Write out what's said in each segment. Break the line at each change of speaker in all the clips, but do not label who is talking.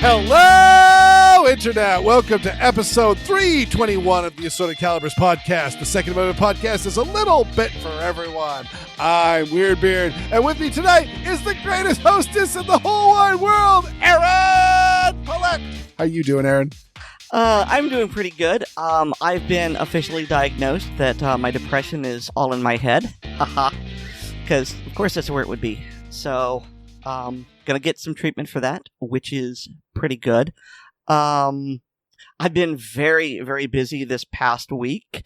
Hello, Internet. Welcome to episode 321 of the Assorted Calibers podcast. The Second Amendment podcast is a little bit for everyone. I'm Weer'd, and with me tonight is the greatest hostess in the whole wide world, Aaron Paulette. How you doing, Aaron?
I'm doing pretty good. I've been officially diagnosed that my depression is all in my head. Haha. Because, of course, that's where it would be. So, gonna get some treatment for that, which is pretty good. I've been very, very busy this past week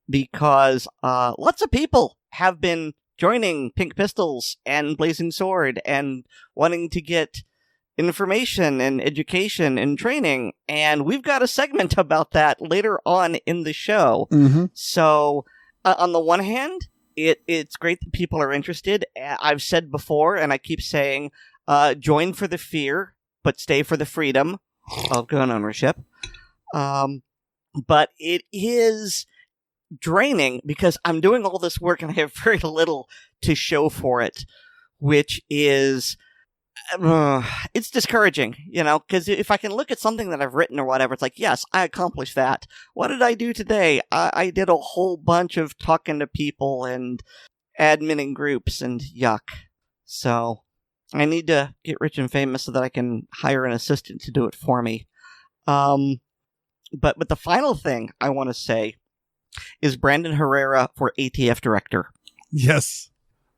because lots of people have been joining Pink Pistols and Blazing Sword and wanting to get information and education and training, and we've got a segment about that later on in the show.
Mm-hmm.
So, on the one hand, it's great that people are interested. I've said before, and I keep saying, join for the fear, but stay for the freedom of gun ownership. But it is draining because I'm doing all this work and I have very little to show for it, which is, it's discouraging, you know, because if I can look at something that I've written or whatever, it's like, yes, I accomplished that. What did I do today? I did a whole bunch of talking to people and adminning groups and yuck. So I need to get rich and famous so that I can hire an assistant to do it for me. But the final thing I want to say is Brandon Herrera for ATF director.
Yes.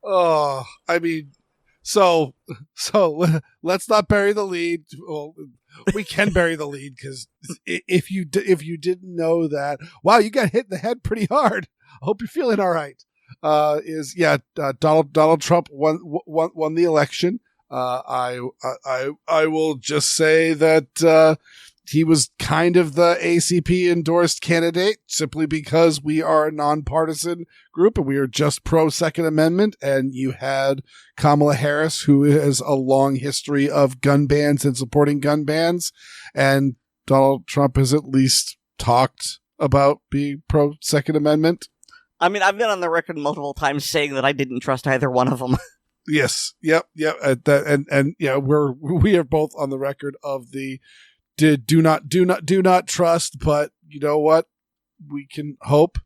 Oh, I mean, so let's not bury the lead. Well, we can bury the lead because if you didn't know that, wow, you got hit in the head pretty hard. I hope you're feeling all right. Donald Trump won the election. I will just say that he was kind of the ACP endorsed candidate simply because we are a nonpartisan group and we are just pro Second Amendment. And you had Kamala Harris, who has a long history of gun bans and supporting gun bans, and Donald Trump has at least talked about being pro Second Amendment.
I mean, I've been on the record multiple times saying that I didn't trust either one of them.
Yes. Yep. And yeah, we are both on the record of the do not trust, but you know what? We can hope.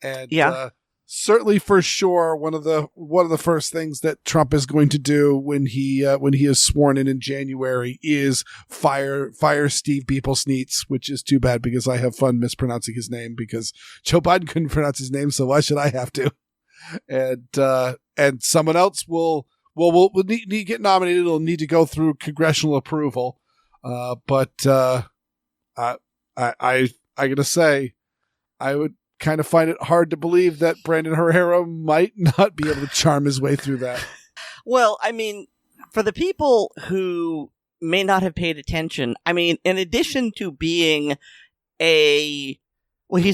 And
yeah.
Certainly for sure one of the first things that Trump is going to do when he is sworn in January is fire Steve Beeplesneets, which is too bad because I have fun mispronouncing his name because Joe Biden couldn't pronounce his name, so why should I have to? And someone else will need to get nominated. It'll need to go through congressional approval. But I gotta say, I would kind of find it hard to believe that Brandon Herrera might not be able to charm his way through that.
Well, I mean, for the people who may not have paid attention, I mean, in addition to being he's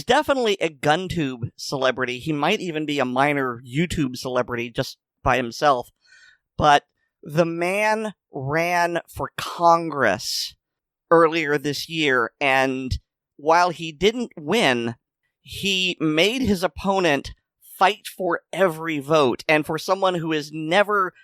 definitely a GunTube celebrity. He might even be a minor YouTube celebrity just by himself. But the man ran for Congress earlier this year, and while he didn't win, he made his opponent fight for every vote. And for someone who has never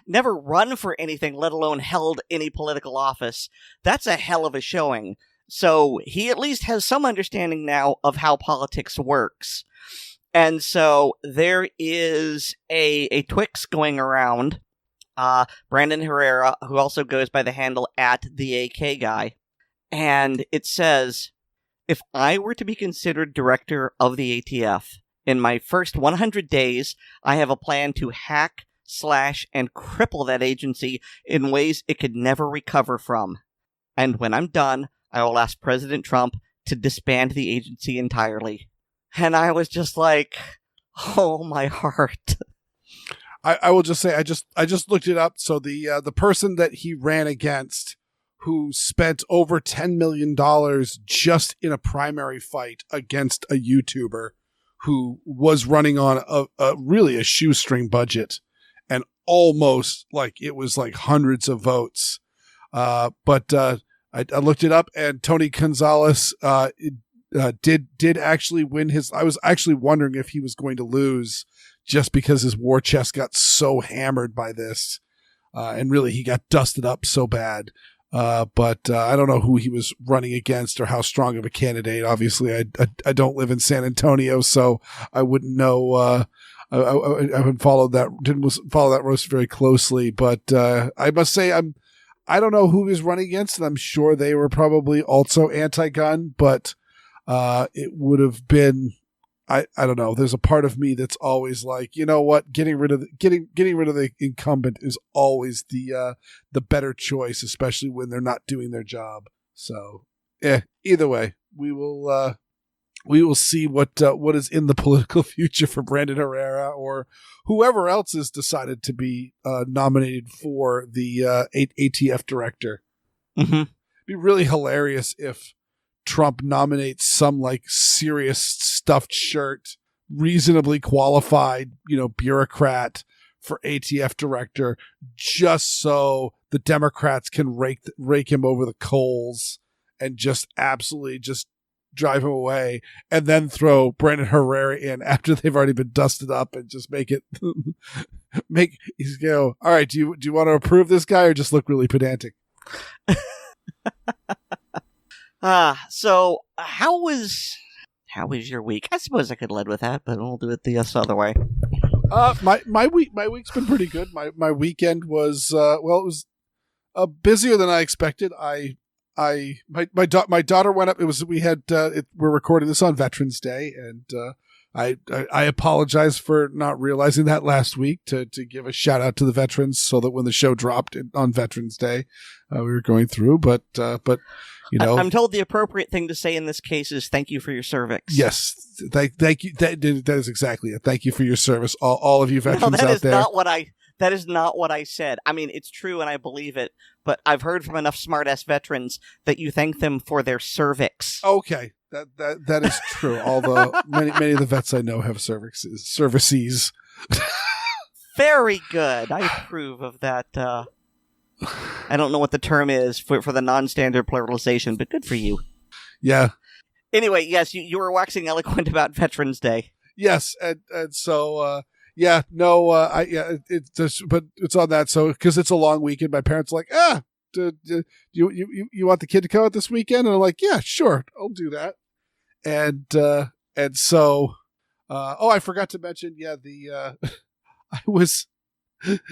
run for anything, let alone held any political office, that's a hell of a showing. So he at least has some understanding now of how politics works. And so there is a Twix going around, Brandon Herrera, who also goes by the handle @TheAKGuy. And it says, if I were to be considered director of the ATF, in my first 100 days, I have a plan to hack, slash, and cripple that agency in ways it could never recover from. And when I'm done, I will ask President Trump to disband the agency entirely. And I was just like, oh, my heart.
I will just say, I just looked it up. So the person that he ran against, who spent over $10 million just in a primary fight against a YouTuber who was running on a really a shoestring budget, and almost like it was like hundreds of votes. But I looked it up, and Tony Gonzalez did actually win his. I was actually wondering if he was going to lose just because his war chest got so hammered by this, and really he got dusted up so bad. But I don't know who he was running against or how strong of a candidate. Obviously, I don't live in San Antonio, so I wouldn't know. I haven't didn't follow that race very closely. But I must say, I don't know who he was running against, and I'm sure they were probably also anti-gun. But it would have been. I don't know. There's a part of me that's always like, you know what, getting rid of the incumbent is always the better choice, especially when they're not doing their job. So, either way, we will see what is in the political future for Brandon Herrera or whoever else is decided to be nominated for the ATF director.
Mm-hmm.
It'd be really hilarious if Trump nominates some like serious stuffed shirt, reasonably qualified, bureaucrat for ATF director, just so the Democrats can rake him over the coals and just absolutely just drive him away, and then throw Brandon Herrera in after they've already been dusted up and just make it he's go, all right, do you want to approve this guy or just look really pedantic?
So how was your week? I suppose I could lead with that, but we'll do it the other way.
My week's been pretty good. My weekend was it was busier than I expected. My daughter went up. We're recording this on Veterans Day, and I apologize for not realizing that last week to give a shout out to the veterans, so that when the show dropped on Veterans Day, we were going through. But I'm told the appropriate thing to say in this case is thank you for your service. Yes, thank you. That is exactly it. Thank you for your service, all of you veterans out there. That is not what I said. I mean, it's true and I believe it, but I've heard from enough smart-ass veterans that you thank them for their cervix. Okay, that is true. Although many of the vets I know have cervices. Very good. I approve of that. I don't know what the term is for the non-standard pluralization, but good for you. Yeah. Anyway, yes, you were waxing eloquent about Veterans Day. Yes, and so. It's just, but it's on that. So, because it's a long weekend, my parents are like, do you want the kid to come out this weekend? And I'm like, yeah, sure, I'll do that. And so, I forgot to mention, I was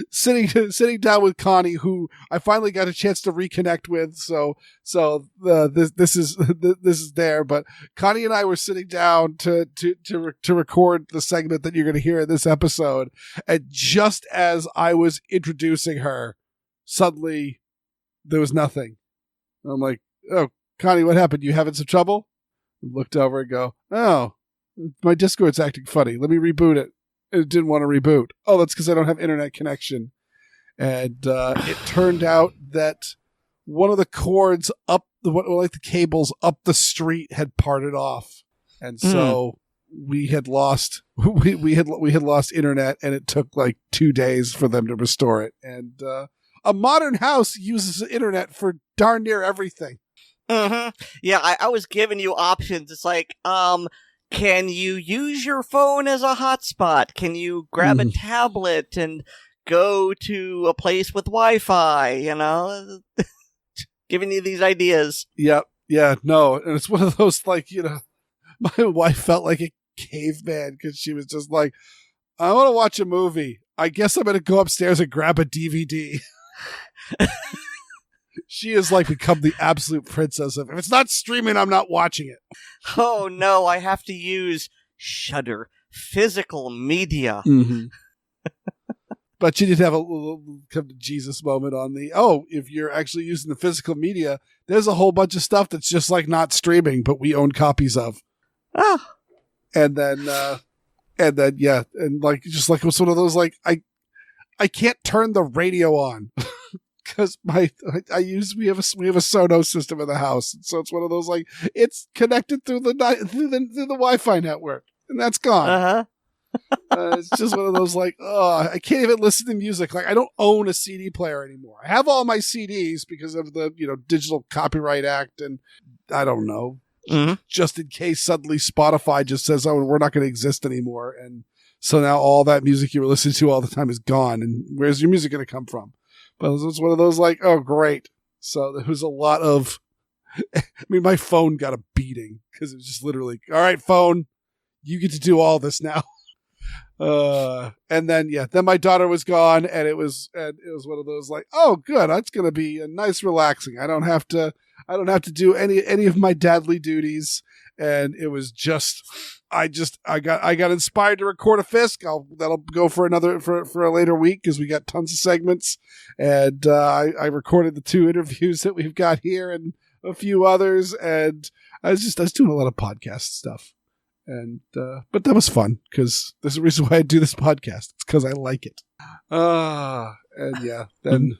sitting down with Connie, who I finally got a chance to reconnect with. So this is there. But Connie and I were sitting down to record the segment that you're going to hear in this episode, and just as I was introducing her, suddenly there was nothing. I'm like, "Oh, Connie, what happened? You having some trouble?" I looked over and go, "Oh, my Discord's acting funny. Let me reboot it." It didn't want to reboot. Oh, that's because I don't have internet connection. And it turned out that one of the cords the cables up the street had parted off, and so we had lost we had lost internet, and it took like 2 days for them to restore it. And a modern house uses internet for darn near everything. Mm-hmm. Yeah, I was giving you options. It's like, can you use your phone as a hotspot? Can you grab a tablet and go to a place with Wi-Fi? Giving you these ideas. Yep. Yeah. No. And it's one of those, my wife felt like a caveman because she was just like, I want to watch a movie. I guess I'm going to go upstairs and grab a DVD. She has become the absolute princess of, if it's not streaming, I'm not watching it. Oh no, I have to use Shudder, physical media. Mm-hmm. But she did have a little come to Jesus moment on if you're actually using the physical media, there's a whole bunch of stuff that's just not streaming, but we own copies of. Oh. And then it was one of those, I can't turn the radio on. Because we have a Sonos system in the house, so it's one of those it's connected through the Wi-Fi network. and that's gone.
Uh-huh.
It's just one of those like, oh, I can't even listen to music. Like, I don't own a CD player anymore. I have all my CDs because of the, Digital Copyright Act, and I don't know, just in case suddenly Spotify just says, oh, we're not going to exist anymore. And so now all that music you were listening to all the time is gone. And where's your music going to come from? But it's one of those like, oh, great. So there was a lot of, my phone got a beating because it was just literally, all right, phone, you get to do all this now. And then my daughter was gone, and it was one of those like, oh, good, that's gonna be a nice relaxing. I don't have to do any of my dadly duties, and it was just, I got inspired to record a Fisk. That'll go for a later week because we got tons of segments, and I recorded the 2 interviews that we've got here and a few others, and I was doing a lot of podcast stuff. And but that was fun because there's a reason why I do this podcast. It's because I like it. Then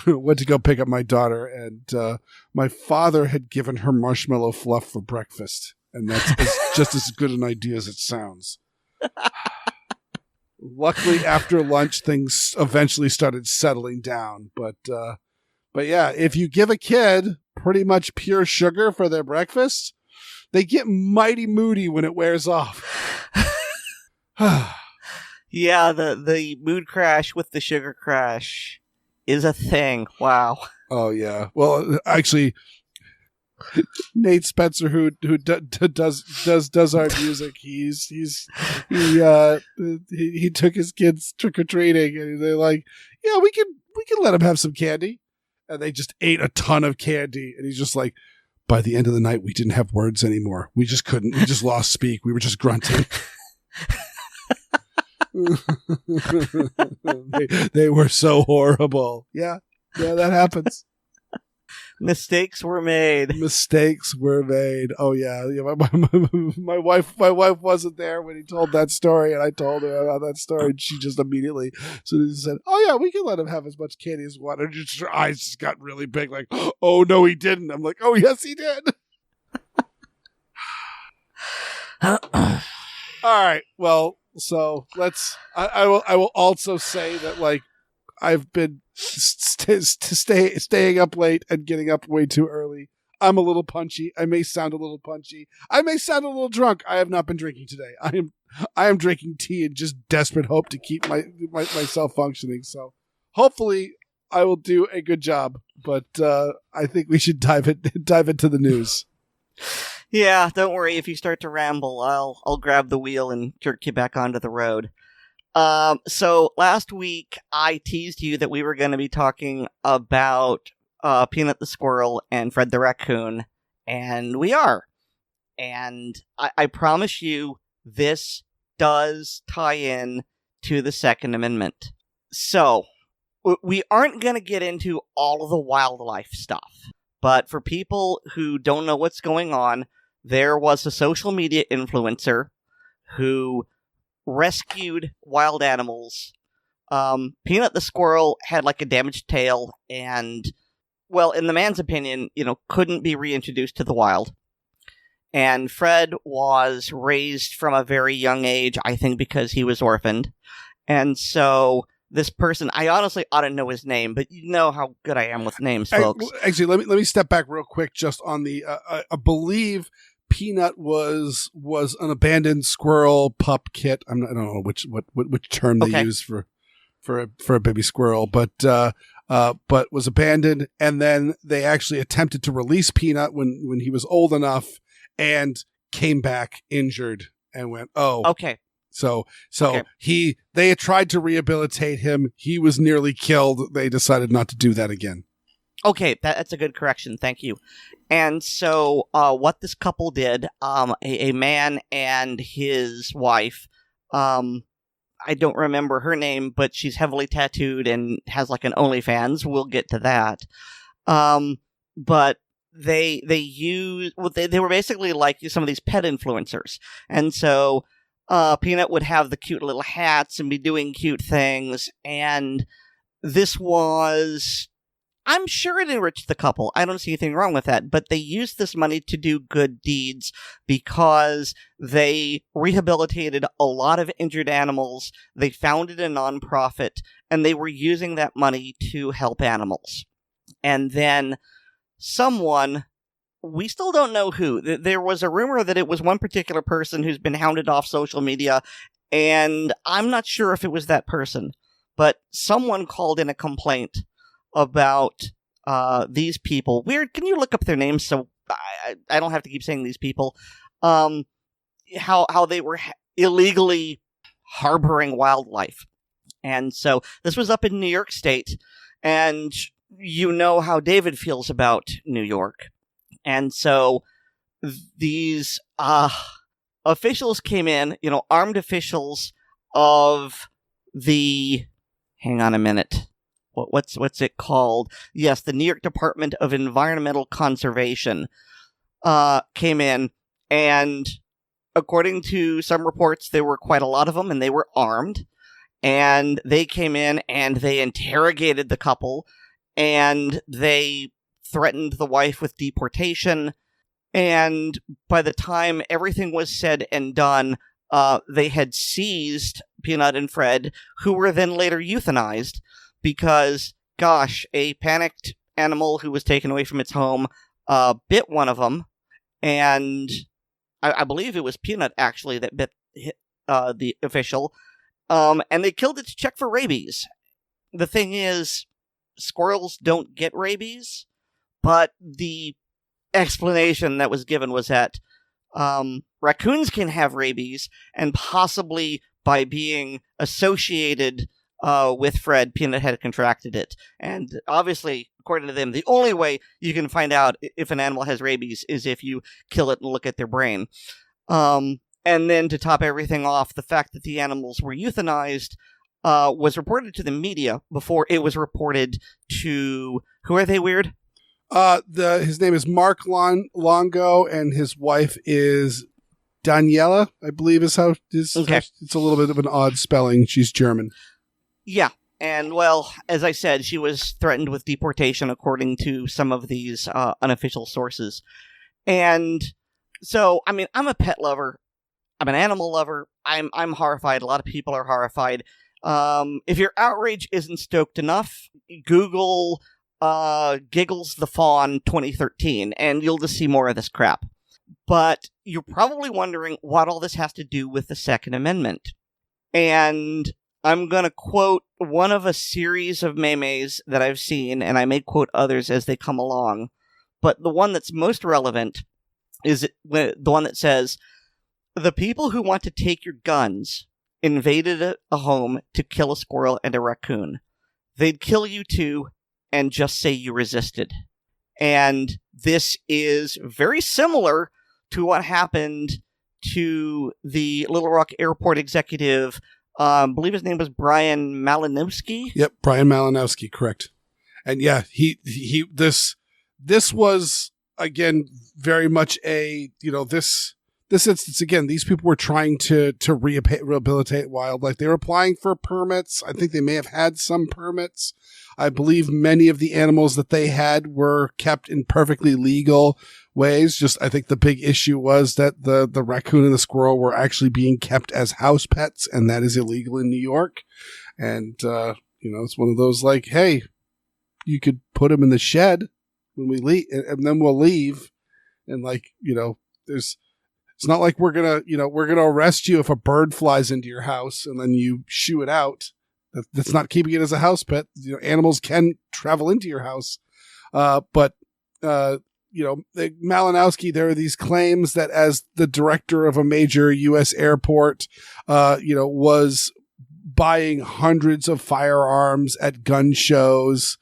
went to go pick up my daughter, and my father had given her marshmallow fluff for breakfast, and that's just as good an idea as it sounds. Luckily, after lunch, things eventually started settling down. But yeah, if you give a kid pretty much pure sugar for their breakfast, they get mighty moody when it wears off.
Yeah, the mood crash with the sugar crash is a thing. Wow.
Oh yeah. Well, actually, Nate Spencer, who does our music, he took his kids trick or treating, and they're like, yeah, we can let him have some candy, and they just ate a ton of candy, and he's just like, by the end of the night, we didn't have words anymore. We just couldn't. We just lost speak. We were just grunting. they were so horrible. Yeah, that happens.
Mistakes were made.
Oh yeah. My wife wasn't there when he told that story, and I told her about that story, and she just immediately said, "Oh yeah, we can let him have as much candy as we want." And her eyes just got really big, like, "Oh no, he didn't." I'm like, "Oh yes, he did." All right. Well, so I will also say that, like, I've been staying up late and getting up way too early. I'm a little punchy. I may sound a little punchy. I may sound a little drunk. I have not been drinking today. I am drinking tea in just desperate hope to keep myself functioning. So hopefully I will do a good job. But I think we should dive into the news.
Yeah, don't worry. If you start to ramble, I'll grab the wheel and jerk you back onto the road. So last week I teased you that we were going to be talking about Peanut the Squirrel and Fred the Raccoon, and we are. And I promise you, this does tie in to the Second Amendment. So, we aren't going to get into all of the wildlife stuff, but for people who don't know what's going on, there was a social media influencer who rescued wild animals. Peanut the Squirrel had like a damaged tail and, well, in the man's opinion, couldn't be reintroduced to the wild. And Fred was raised from a very young age, I think because he was orphaned. And so this person, I honestly ought to know his name, but you know how good I am with names, folks.
Actually, let me step back real quick just on the, I believe Peanut was an abandoned squirrel pup kit. I don't know which term they use for a baby squirrel, but was abandoned, and then they actually attempted to release Peanut when he was old enough, and came back injured and went, oh,
okay.
So they had tried to rehabilitate him. He was nearly killed. They decided not to do that again.
Okay, that's a good correction. Thank you. And so what this couple did, a man and his wife, I don't remember her name, but she's heavily tattooed and has like an OnlyFans. We'll get to that. But they were basically like some of these pet influencers. And so Peanut would have the cute little hats and be doing cute things. And this was I'm sure it enriched the couple. I don't see anything wrong with that. But they used this money to do good deeds because they rehabilitated a lot of injured animals. They founded a nonprofit, and they were using that money to help animals. And then someone, we still don't know who, there was a rumor that it was one particular person who's been hounded off social media, and I'm not sure if it was that person, but someone called in a complaint about these people. Weer'd, can you look up their names so I don't have to keep saying these people? How they were illegally harboring wildlife. And so this was up in New York State, and you know how David feels about New York. And so these officials came in, armed officials of the, hang on a minute, what's it called? Yes, the New York Department of Environmental Conservation came in, and according to some reports, there were quite a lot of them, and they were armed. And they came in and they interrogated the couple, and they threatened the wife with deportation. And by the time everything was said and done, they had seized Peanut and Fred, who were then later euthanized because, gosh, a panicked animal who was taken away from its home bit one of them. And I believe it was Peanut, actually, that bit the official. And they killed it to check for rabies. The thing is, squirrels don't get rabies, but the explanation that was given was that raccoons can have rabies, and possibly by being associated with Fred, Peanut had contracted it. And obviously, according to them, the only way you can find out if an animal has rabies is if you kill it and look at their brain. And then to top everything off, the fact that the animals were euthanized was reported to the media before it was reported to, who are they, Weer'd?
His name is Mark Longo, and his wife is Daniela, I believe is how it's a little bit of an odd spelling. She's German.
Yeah. And, well, as I said, she was threatened with deportation according to some of these unofficial sources. And so, I mean, I'm a pet lover. I'm an animal lover. I'm horrified. A lot of people are horrified. If your outrage isn't stoked enough, Google Giggles the Fawn 2013, and you'll just see more of this crap. But you're probably wondering what all this has to do with the Second Amendment. And I'm going to quote one of a series of memes that I've seen, and I may quote others as they come along. But the one that's most relevant is the one that says, "The people who want to take your guns invaded a home to kill a squirrel and a raccoon. They'd kill you too and just say you resisted." And this is very similar to what happened to the Little Rock Airport executive. I believe his name was Brian Malinowski.
Yep, Brian Malinowski, correct. And yeah, this was, again, very much a, this instance, again, these people were trying to rehabilitate wildlife. They were applying for permits. I think they may have had some permits. I believe many of the animals that they had were kept in perfectly legal ways. Just, I think the big issue was that the raccoon and the squirrel were actually being kept as house pets, and that is illegal in New York. And, it's one of those like, hey, you could put them in the shed when we leave, and then we'll leave. And it's not like we're going to arrest you if a bird flies into your house and then you shoo it out. That's not keeping it as a house pet. Animals can travel into your house. But Malinowski, there are these claims that as the director of a major U.S. airport, was buying hundreds of firearms at gun shows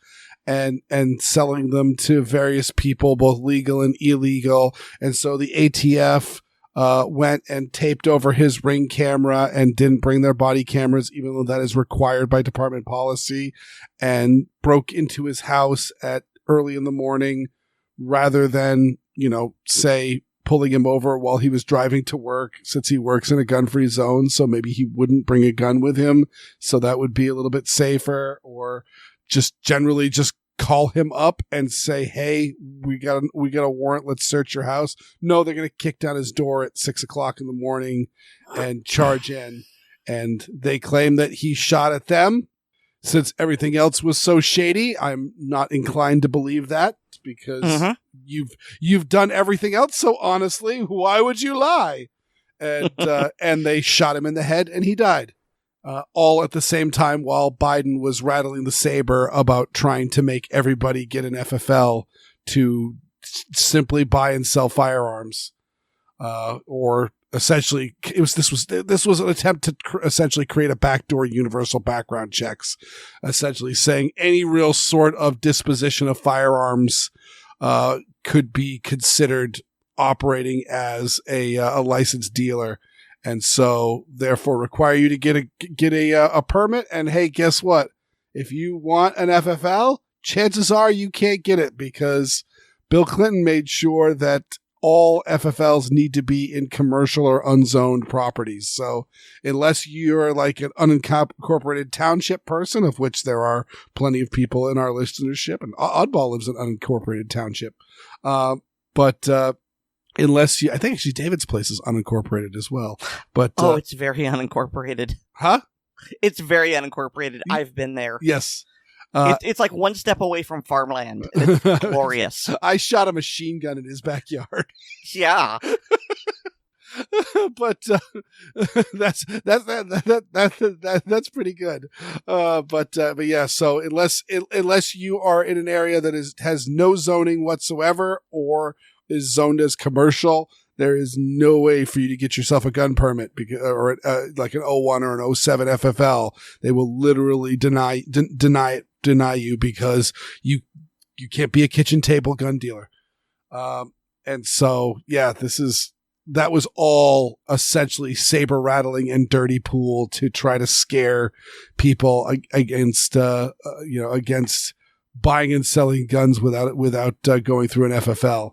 and selling them to various people, both legal and illegal. And so the ATF went and taped over his Ring camera and didn't bring their body cameras, even though that is required by department policy, and broke into his house at early in the morning rather than, say, pulling him over while he was driving to work, since he works in a gun-free zone. So maybe he wouldn't bring a gun with him. So that would be a little bit safer, or just generally just call him up and say, hey, we got a warrant, let's search your house. No, they're going to kick down his door at 6:00 in the morning and charge in. And they claim that he shot at them. Since everything else was so shady, I'm not inclined to believe that, because you've done everything else so honestly. Why would you lie? And and they shot him in the head and he died. All at the same time while Biden was rattling the saber about trying to make everybody get an FFL to simply buy and sell firearms, or essentially this was an attempt to essentially create a backdoor universal background checks, essentially saying any real sort of disposition of firearms could be considered operating as a licensed dealer. And so, therefore, require you to get a permit. And hey, guess what? If you want an FFL, chances are you can't get it, because Bill Clinton made sure that all FFLs need to be in commercial or unzoned properties. So, unless you're like an unincorporated township person, of which there are plenty of people in our listenership, and Oddball lives in an unincorporated township, unless you, I think actually David's place is unincorporated as well. But
it's very unincorporated.
Huh?
It's very unincorporated. I've been there.
Yes.
It's like one step away from farmland. It's glorious.
I shot a machine gun in his backyard.
Yeah.
But that's pretty good. But yeah. So unless you are in an area that has no zoning whatsoever, or is zoned as commercial, there is no way for you to get yourself a gun permit, or like an 01 or an 07 FFL. They will literally deny you, because you can't be a kitchen table gun dealer. And so, yeah, that was all essentially saber rattling and dirty pool to try to scare people against buying and selling guns without going through an FFL.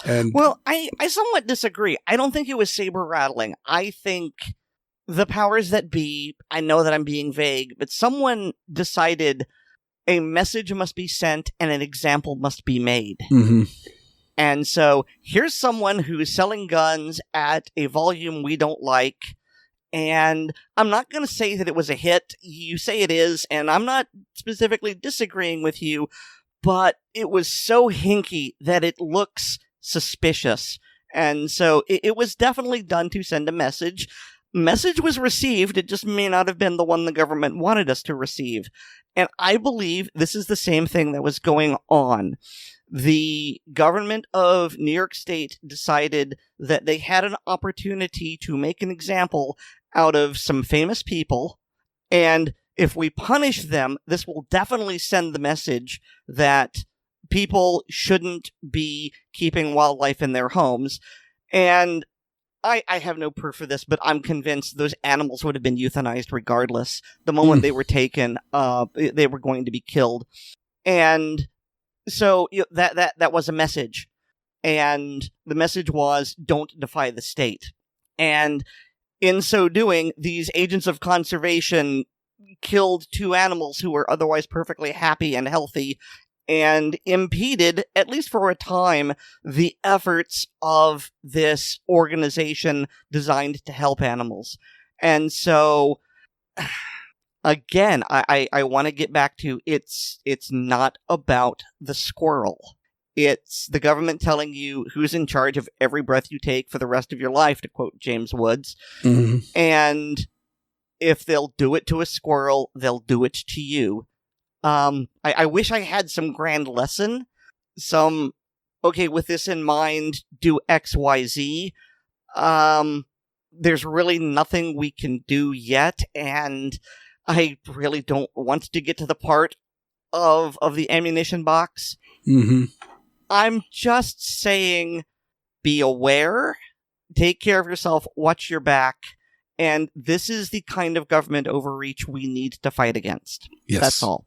And
well, I somewhat disagree. I don't think it was saber rattling. I think the powers that be, I know that I'm being vague, but someone decided a message must be sent and an example must be made.
Mm-hmm.
And so here's someone who's selling guns at a volume we don't like. And I'm not going to say that it was a hit. You say it is, and I'm not specifically disagreeing with you, but it was so hinky that it looks suspicious. And so it was definitely done to send a message. Message was received, it just may not have been the one the government wanted us to receive. And I believe this is the same thing that was going on. The government of New York State decided that they had an opportunity to make an example out of some famous people, and if we punish them, this will definitely send the message that people shouldn't be keeping wildlife in their homes. And I have no proof of this, but I'm convinced those animals would have been euthanized regardless. The moment they were taken, they were going to be killed. And so that was a message. And the message was, don't defy the state. And in so doing, these agents of conservation killed two animals who were otherwise perfectly happy and healthy, and impeded, at least for a time, the efforts of this organization designed to help animals. And so, again, I want to get back to it's not about the squirrel. It's the government telling you who's in charge of every breath you take for the rest of your life, to quote James Woods.
Mm-hmm.
And if they'll do it to a squirrel, they'll do it to you. I wish I had some grand lesson. With this in mind, do X, Y, Z. There's really nothing we can do yet, and I really don't want to get to the part of the ammunition box.
Mm-hmm.
I'm just saying, be aware, take care of yourself, watch your back, and this is the kind of government overreach we need to fight against.
Yes.
That's all.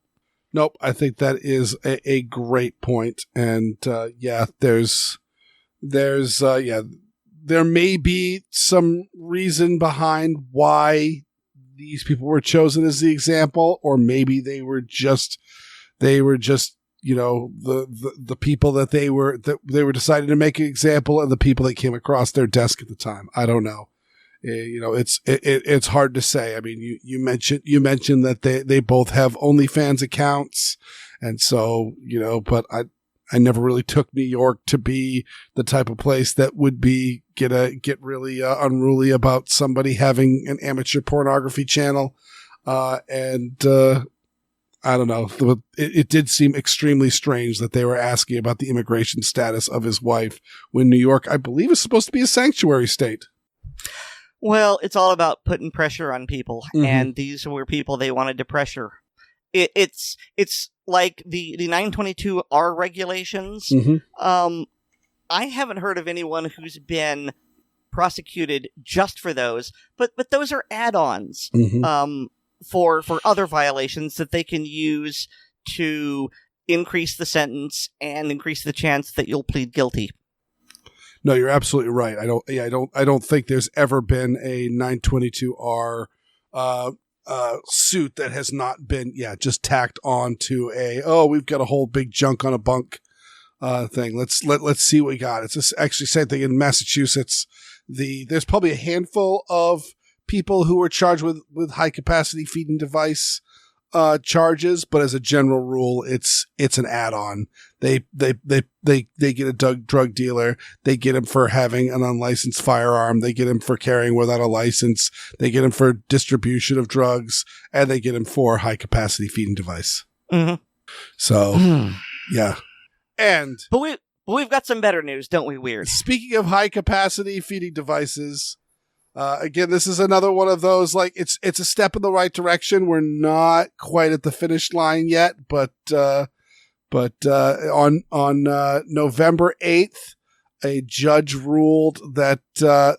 Nope, I think that is a great point. And there may be some reason behind why these people were chosen as the example, or maybe they were just the people that they were deciding to make an example, and the people that came across their desk at the time. I don't know. It's hard to say. I mean, you mentioned that they both have OnlyFans accounts, and so but I never really took New York to be the type of place that would get really unruly about somebody having an amateur pornography channel, and I don't know. It did seem extremely strange that they were asking about the immigration status of his wife when New York, I believe, is supposed to be a sanctuary state.
Well, it's all about putting pressure on people, and these were people they wanted to pressure. It's like the 922R regulations. I haven't heard of anyone who's been prosecuted just for those, but those are add-ons for other violations that they can use to increase the sentence and increase the chance that you'll plead guilty.
No, you're absolutely right. I don't think there's ever been a 922R suit that has not been just tacked on to we've got a whole big junk on a bunk thing. Let's see what we got. It's actually same thing in Massachusetts. There's probably a handful of people who are charged with high capacity feeding device charges, but as a general rule, it's an add-on. They get a drug dealer. They get him for having an unlicensed firearm. They get him for carrying without a license. They get him for distribution of drugs, and they get him for high capacity feeding device. So, yeah.
But we've got some better news, don't we, Weer'd?
Speaking of high capacity feeding devices, again, this is another one of those, like, it's a step in the right direction. We're not quite at the finish line yet, but on November 8th, a judge ruled that the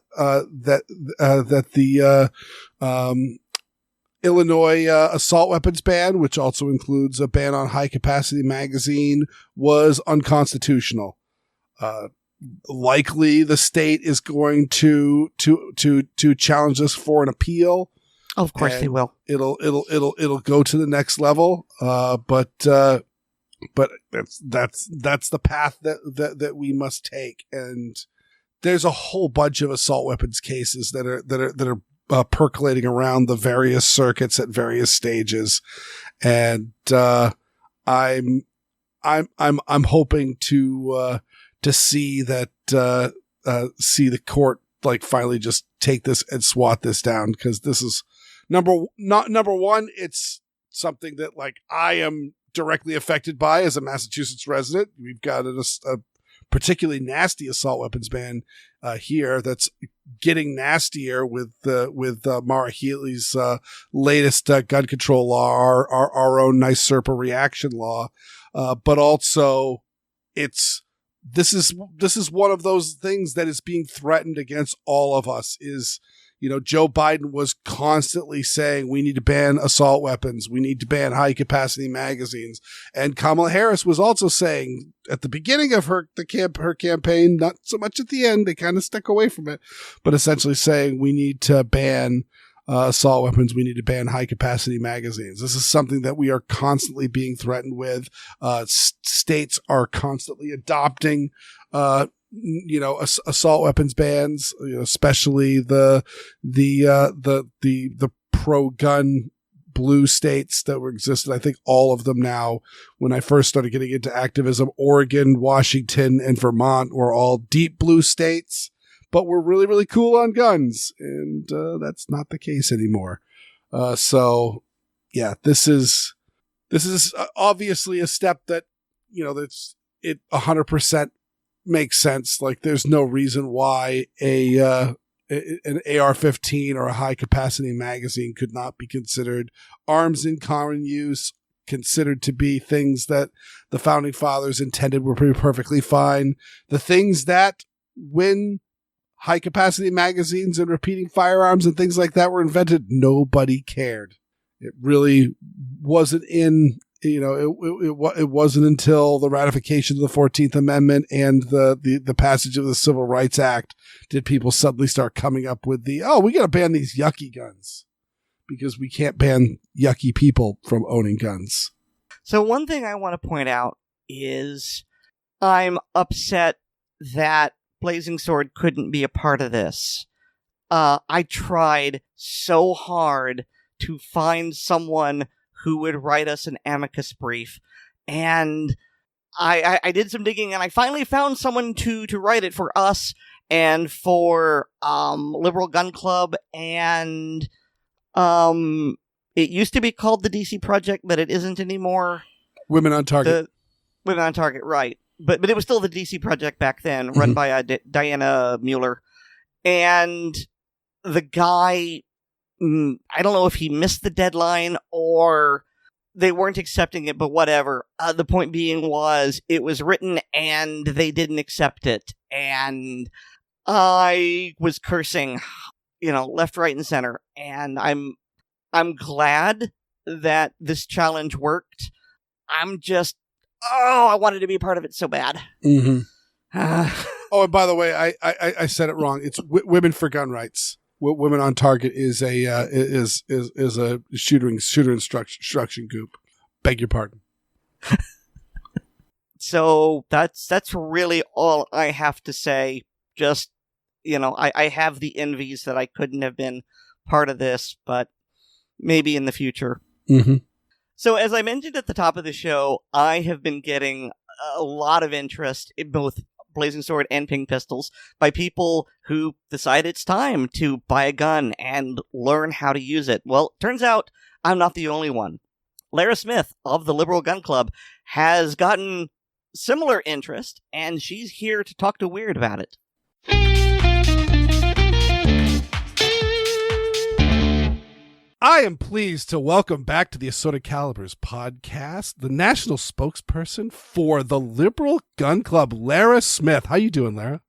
Illinois assault weapons ban, which also includes a ban on high capacity magazine, was unconstitutional. Likely the state is going to challenge this for an appeal.
Of course they will.
It'll go to the next level. But that's the path that we must take. And there's a whole bunch of assault weapons cases that are percolating around the various circuits at various stages. And I'm hoping to see that see the court like finally just take this and swat this down, because this is number one, it's something that like I am directly affected by as a Massachusetts resident. We've got a particularly nasty assault weapons ban here that's getting nastier with Mara Healy's latest gun control law, our own nice SERPA reaction law, but also this is one of those things that is being threatened against all of us. Is, Joe Biden was constantly saying we need to ban assault weapons, we need to ban high capacity magazines, and Kamala Harris was also saying at the beginning of her campaign, not so much at the end, they kind of stuck away from it, but essentially saying we need to ban assault weapons, we need to ban high capacity magazines. This is something that we are constantly being threatened with. States are constantly adopting assault weapons bans, especially the pro-gun blue states that were existed. I think all of them now, when I first started getting into activism, Oregon, Washington, and Vermont were all deep blue states, but we're really, really cool on guns. And that's not the case anymore. So yeah, this is obviously a step that, it 100% makes sense. Like, there's no reason why an AR-15 or a high capacity magazine could not be considered arms in common use, considered to be things that the founding fathers intended were perfectly fine. The things that, when high capacity magazines and repeating firearms and things like that were invented, nobody cared. It really wasn't it wasn't until the ratification of the 14th Amendment and the passage of the Civil Rights Act did people suddenly start coming up with we got to ban these yucky guns, because we can't ban yucky people from owning guns.
So one thing I want to point out is I'm upset that Blazing Sword couldn't be a part of this. I tried so hard to find someone who would write us an amicus brief, and I did some digging, and I finally found someone to write it for us and for Liberal Gun Club, and it used to be called the DC Project, but it isn't anymore.
Women on Target.
Women on Target, right. But it was still the DC Project back then, run by Diana Mueller. And the guy, I don't know if he missed the deadline or they weren't accepting it, but whatever. The point being was, it was written and they didn't accept it. And I was cursing, left, right, and center. And I'm glad that this challenge worked. I'm just, I wanted to be part of it so bad.
Mm-hmm. And by the way, I said it wrong. It's Women for Gun Rights. Women on Target is a shooter instruction group. Beg your pardon.
So that's really all I have to say. Just, I have the envies that I couldn't have been part of this, but maybe in the future.
Mm-hmm.
So as I mentioned at the top of the show, I have been getting a lot of interest in both Blazing Sword and Pink Pistols by people who decide it's time to buy a gun and learn how to use it. Well, turns out I'm not the only one. Lara Smith of the Liberal Gun Club has gotten similar interest, and she's here to talk to Weer'd about it.
I am pleased to welcome back to the Assorted Calibers podcast the national spokesperson for the Liberal Gun Club, Lara Smith. How you doing, Lara?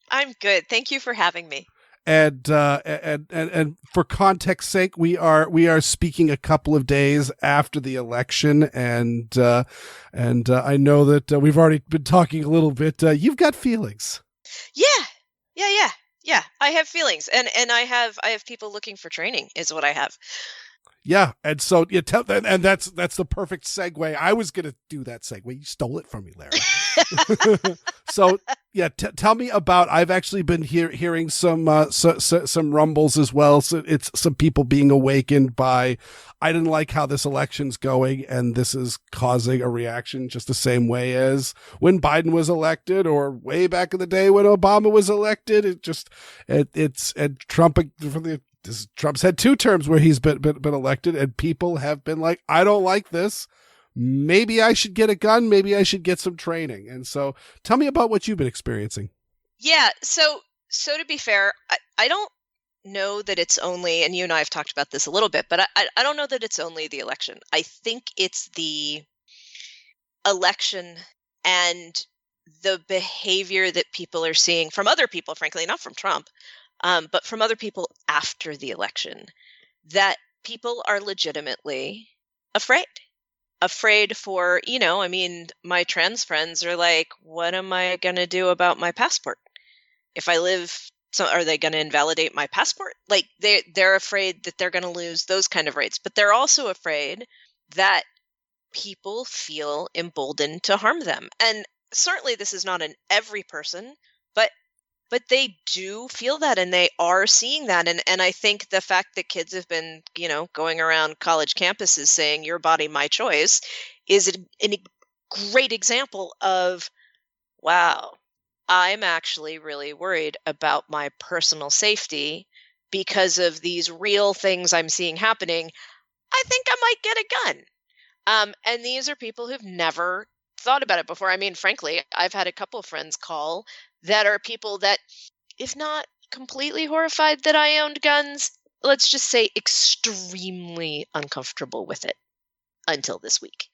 I'm good. Thank you for having me.
And for context sake, we are speaking a couple of days after the election, and I know that we've already been talking a little bit. You've got feelings.
Yeah. I have feelings, and I have people looking for training is what I have.
Yeah, and so and that's the perfect segue. I was gonna do that segue. You stole it from me, Lara. So yeah, tell me about. I've actually been hearing some rumbles as well. So it's some people being awakened by. I didn't like how this election's going, and this is causing a reaction just the same way as when Biden was elected, or way back in the day when Obama was elected. It's Trump's had 2 terms where he's been elected, and people have been like, I don't like this. Maybe I should get a gun. Maybe I should get some training. And so tell me about what you've been experiencing.
Yeah. So to be fair, I don't know that it's only, and you and I have talked about this a little bit, but I don't know that it's only the election. I think it's the election and the behavior that people are seeing from other people, frankly, not from Trump, but from other people after the election, that people are legitimately afraid for, my trans friends are like, what am I going to do about my passport? If I live, so are they going to invalidate my passport? Like they're afraid that they're going to lose those kind of rights, but they're also afraid that people feel emboldened to harm them. And certainly this is not in every person, but they do feel that, and they are seeing that. And I think the fact that kids have been, going around college campuses saying your body, my choice is a great example of, wow, I'm actually really worried about my personal safety because of these real things I'm seeing happening. I think I might get a gun. And these are people who've never thought about it before. I mean, frankly, I've had a couple of friends call that are people that, if not completely horrified that I owned guns, let's just say extremely uncomfortable with it until this week.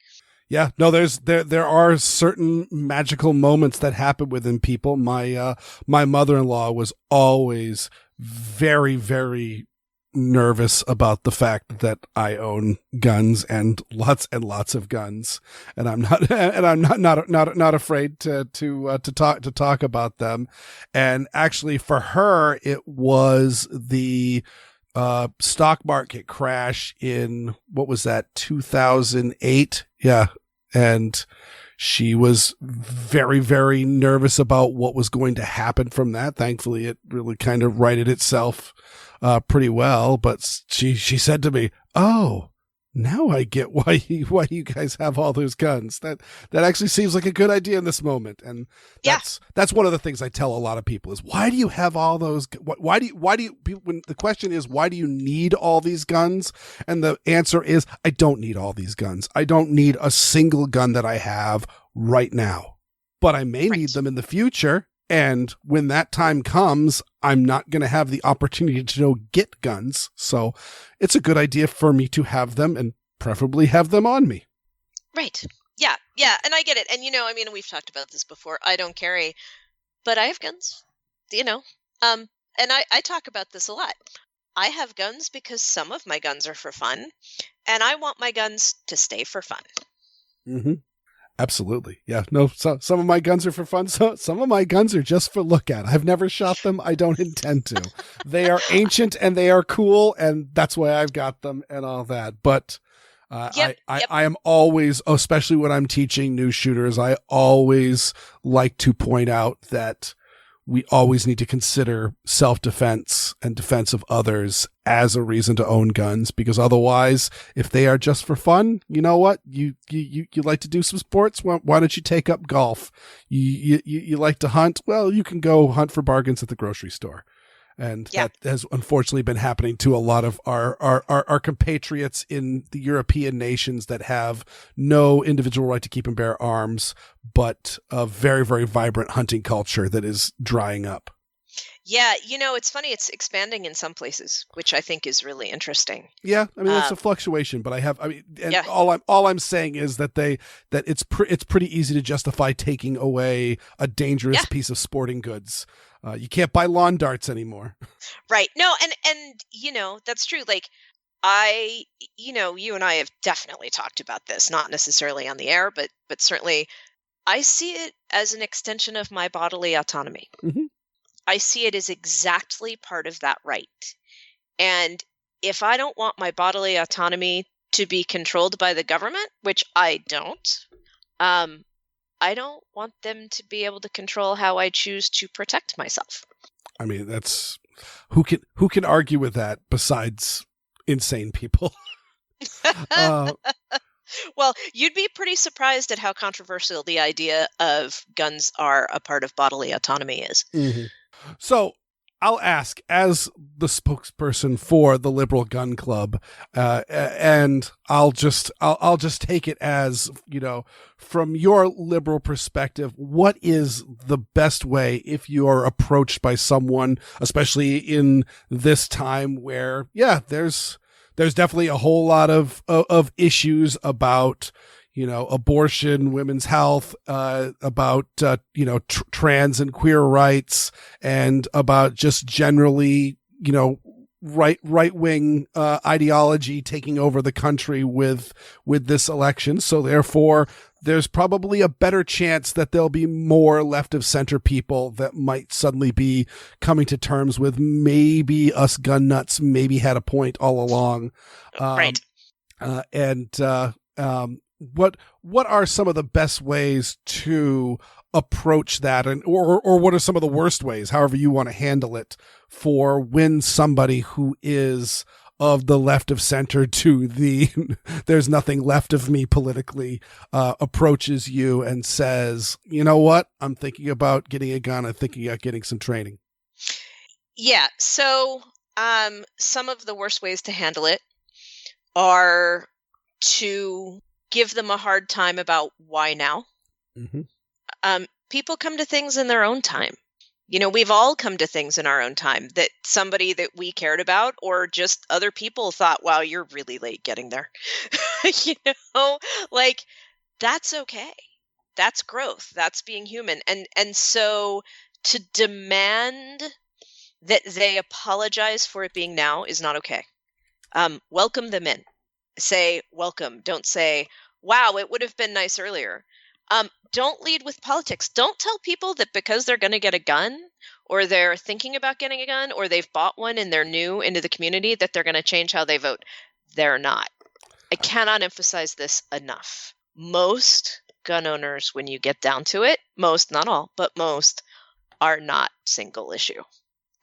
Yeah, no, there are certain magical moments that happen within people. My mother-in-law was always very, very nervous about the fact that I own guns and lots of guns, and I'm not afraid to talk about them. And actually, for her, it was the stock market crash in, what was that, 2008? Yeah. And she was very, very nervous about what was going to happen from that. Thankfully, it really kind of righted itself pretty well. But she said to me, "Oh, now I get why you guys have all those guns. That actually seems like a good idea in this moment." And that's one of the things I tell a lot of people is, why do you have all those? Why do you when the question is, why do you need all these guns? And the answer is, I don't need all these guns. I don't need a single gun that I have right now, but I may need them in the future. And when that time comes, I'm not going to have the opportunity to go get guns. So it's a good idea for me to have them and preferably have them on me.
Right. Yeah. Yeah. And I get it. And, we've talked about this before. I don't carry, but I have guns, and I talk about this a lot. I have guns because some of my guns are for fun, and I want my guns to stay for fun.
Mm-hmm. Absolutely. Yeah. No, so some of my guns are for fun. So some of my guns are just for look at. I've never shot them. I don't intend to. They are ancient and they are cool, and that's why I've got them and all that. But I am always, especially when I'm teaching new shooters, I always like to point out that we always need to consider self-defense and defense of others as a reason to own guns, because otherwise, if they are just for fun, you know what? You like to do some sports? Why don't you take up golf? You like to hunt? Well, you can go hunt for bargains at the grocery store. And that has unfortunately been happening to a lot of our compatriots in the European nations that have no individual right to keep and bear arms, but a very, very vibrant hunting culture that is drying up.
Yeah, it's funny. It's expanding in some places, which I think is really interesting.
Yeah, I mean, it's a fluctuation, but all I'm saying is that it's pretty easy to justify taking away a dangerous piece of sporting goods. You can't buy lawn darts anymore.
Right. No, and that's true. Like you and I have definitely talked about this, not necessarily on the air, but certainly I see it as an extension of my bodily autonomy.
Mm-hmm.
I see it as exactly part of that right. And if I don't want my bodily autonomy to be controlled by the government, which I don't want them to be able to control how I choose to protect myself.
I mean, that's who can argue with that besides insane people?
Well, you'd be pretty surprised at how controversial the idea of guns are a part of bodily autonomy is.
Mm-hmm. So I'll ask, as the spokesperson for the Liberal Gun Club, and I'll just take it as, from your liberal perspective, what is the best way if you are approached by someone, especially in this time where, there's definitely a whole lot of issues about, abortion, women's health, about, trans and queer rights, and about just generally, right-wing ideology taking over the country with this election. So therefore, there's probably a better chance that there'll be more left of center people that might suddenly be coming to terms with maybe us gun nuts maybe had a point all along.
Right.
What are some of the best ways to approach that, and or what are some of the worst ways, however you want to handle it, for when somebody who is of the left of center to the there's nothing left of me politically approaches you and says, you know what, I'm thinking about getting a gun, I'm thinking about getting some training?
Yeah, so some of the worst ways to handle it are to give them a hard time about why now.
Mm-hmm.
People come to things in their own time. We've all come to things in our own time that somebody that we cared about or just other people thought, wow, you're really late getting there. That's okay. That's growth. That's being human. And so to demand that they apologize for it being now is not okay. Welcome them in. Say welcome. Don't say, wow, it would have been nice earlier. Don't lead with politics. Don't tell people that because they're going to get a gun or they're thinking about getting a gun or they've bought one and they're new into the community that they're going to change how they vote. They're not. I cannot emphasize this enough. Most gun owners, when you get down to it, most, not all, but most, are not single issue.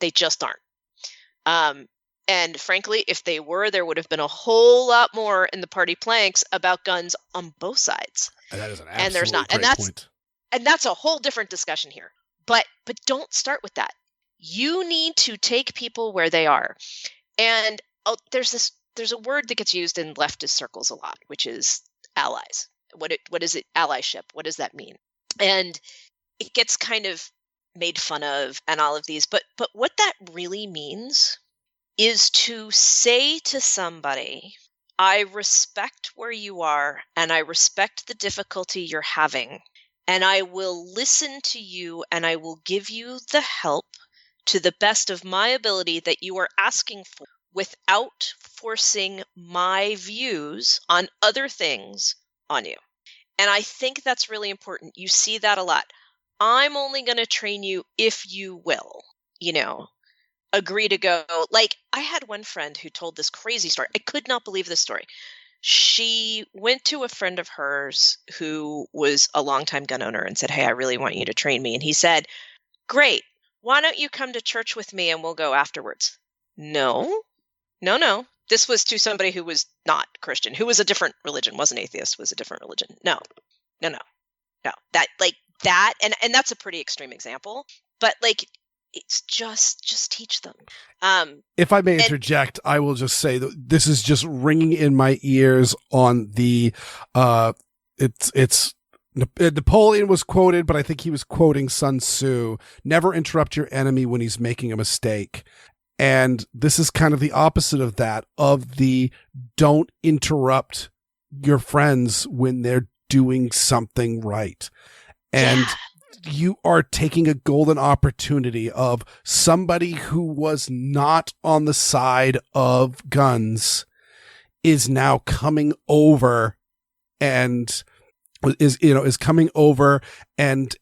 They just aren't. And frankly, if they were, there would have been a whole lot more in the party planks about guns on both sides.
And that is an
And there's not.
absolutely
And
great point.
And that's a whole different discussion here. But don't start with that. You need to take people where they are. And there's a word that gets used in leftist circles a lot, which is allies. What is it? Allyship. What does that mean? And it gets kind of made fun of and all of these, but what that really means is to say to somebody, I respect where you are and I respect the difficulty you're having, and I will listen to you and I will give you the help to the best of my ability that you are asking for without forcing my views on other things on you. And I think that's really important. You see that a lot. I'm only going to train you if you will, agree to go. Like, I had one friend who told this crazy story. I could not believe this story. She went to a friend of hers who was a longtime gun owner and said, hey, I really want you to train me. And he said, great. Why don't you come to church with me and we'll go afterwards? No. This was to somebody who was not Christian, who was a different religion, wasn't atheist, was a different religion. No. That, and that's a pretty extreme example, but like, it's just teach them.
If I may interject, I will just say that this is just ringing in my ears on the, Napoleon was quoted, but I think he was quoting Sun Tzu. Never interrupt your enemy when he's making a mistake. And this is kind of the opposite of that, of the don't interrupt your friends when they're doing something right. And you are taking a golden opportunity of somebody who was not on the side of guns is now coming over and is coming over and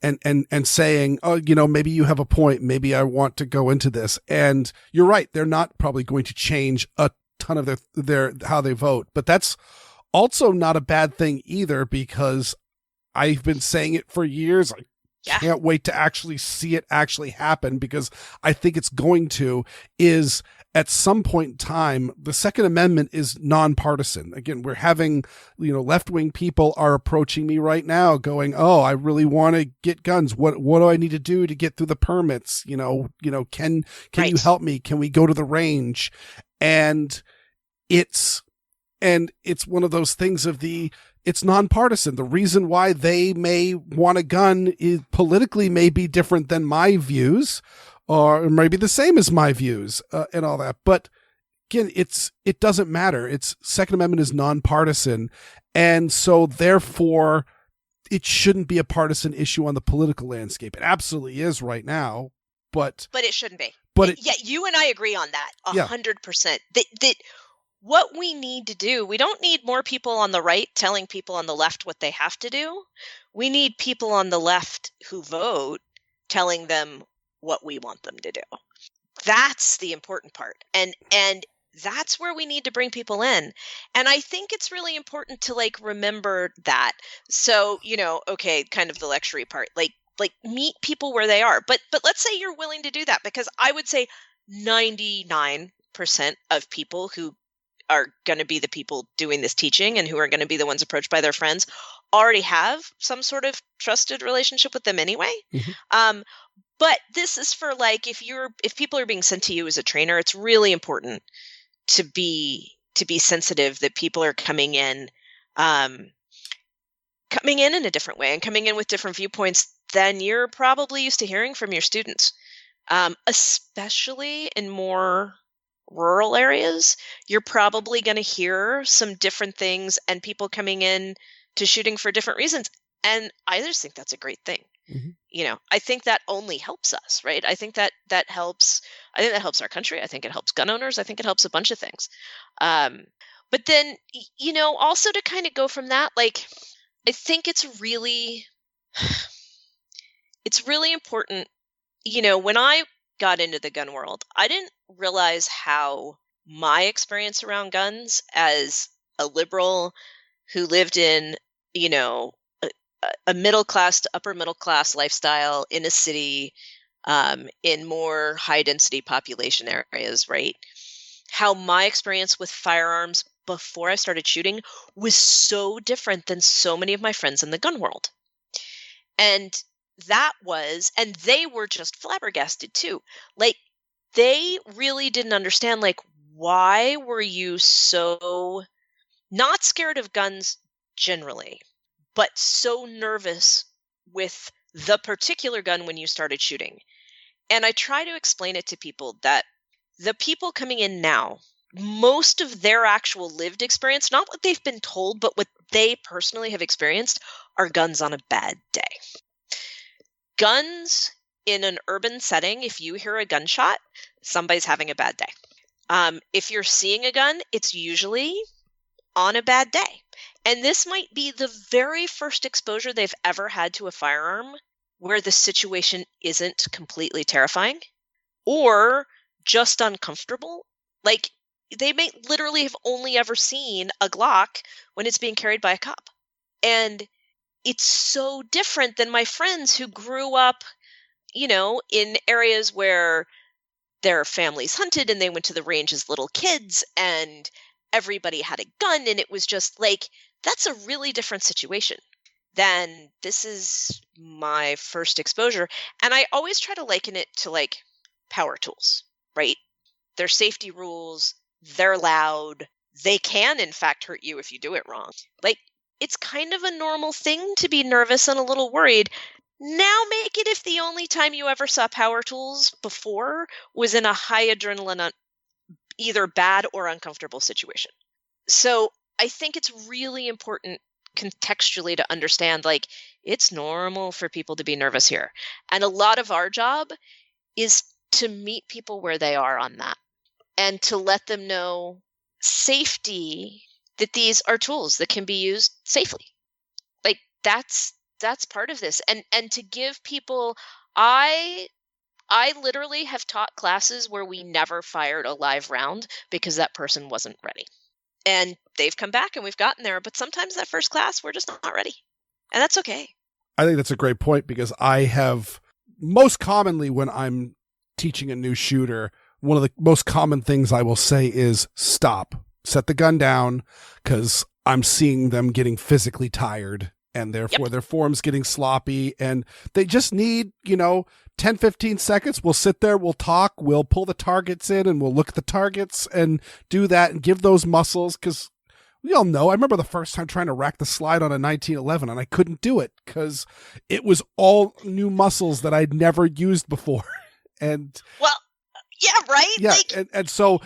saying, oh, maybe you have a point. Maybe I want to go into this. And you're right. They're not probably going to change a ton of their how they vote, but that's also not a bad thing either, because I've been saying it for years. I can't wait to actually see it actually happen, because I think it's going to is at some point in time, the Second Amendment is nonpartisan. Again, we're having, left-wing people are approaching me right now going, oh, I really want to get guns. What do I need to do to get through the permits? Can you help me? Can we go to the range? And it's one of those things of it's nonpartisan. The reason why they may want a gun is politically may be different than my views, or maybe the same as my views, and all that. But again, it doesn't matter. It's Second Amendment is nonpartisan. And so therefore it shouldn't be a partisan issue on the political landscape. It absolutely is right now, but
it shouldn't be.
But
you and I agree on that 100%. That what we need to do, we don't need more people on the right telling people on the left what they have to do. We need people on the left who vote telling them what we want them to do. That's the important part. And that's where we need to bring people in. And I think it's really important to remember that. So, okay, kind of the lecture part, like meet people where they are. But let's say you're willing to do that, because I would say 99% of people who are going to be the people doing this teaching and who are going to be the ones approached by their friends already have some sort of trusted relationship with them anyway. Mm-hmm. But this is for if people are being sent to you as a trainer, it's really important to be sensitive that people are coming in a different way and coming in with different viewpoints than you're probably used to hearing from your students, especially in more rural areas. You're probably going to hear some different things and people coming in to shooting for different reasons. And I just think that's a great thing. Mm-hmm. I think that only helps us, right? I think that helps. I think that helps our country. I think it helps gun owners. I think it helps a bunch of things. But then, also to kind of go from that, I think it's really important. When I got into the gun world, I didn't realize how my experience around guns as a liberal who lived in, a middle class to upper middle class lifestyle in a city, in more high density population areas, right? How my experience with firearms before I started shooting was so different than so many of my friends in the gun world. And and they were just flabbergasted too. Like, they really didn't understand, like, why were you so not scared of guns generally, but so nervous with the particular gun when you started shooting? And I try to explain it to people that the people coming in now, most of their actual lived experience, not what they've been told, but what they personally have experienced, are guns on a bad day. Guns in an urban setting, if you hear a gunshot, somebody's having a bad day. If you're seeing a gun, it's usually on a bad day. And this might be the very first exposure they've ever had to a firearm where the situation isn't completely terrifying or just uncomfortable. Like, they may literally have only ever seen a Glock when it's being carried by a cop. And it's so different than my friends who grew up, in areas where their families hunted and they went to the range as little kids and everybody had a gun. And it was just like, that's a really different situation than this is my first exposure. And I always try to liken it to like power tools, right? There's safety rules. They're loud. They can, in fact, hurt you if you do it wrong. Like, it's kind of a normal thing to be nervous and a little worried. Now make it if the only time you ever saw power tools before was in a high adrenaline, either bad or uncomfortable situation. So I think it's really important contextually to understand, like, it's normal for people to be nervous here. And a lot of our job is to meet people where they are on that and to let them know safety, that these are tools that can be used safely. Like, that's part of this. And to give people, I literally have taught classes where we never fired a live round because that person wasn't ready. And they've come back and we've gotten there, but sometimes that first class we're just not ready. And that's okay.
I think that's a great point, because I have, most commonly when I'm teaching a new shooter, one of the most common things I will say is stop. Set the gun down, because I'm seeing them getting physically tired and therefore their form's getting sloppy and they just need, 10, 15 seconds. We'll sit there, we'll talk, we'll pull the targets in and we'll look at the targets and do that and give those muscles, because we all know, I remember the first time trying to rack the slide on a 1911 and I couldn't do it because it was all new muscles that I'd never used before. And
well, yeah, right?
Yeah, and so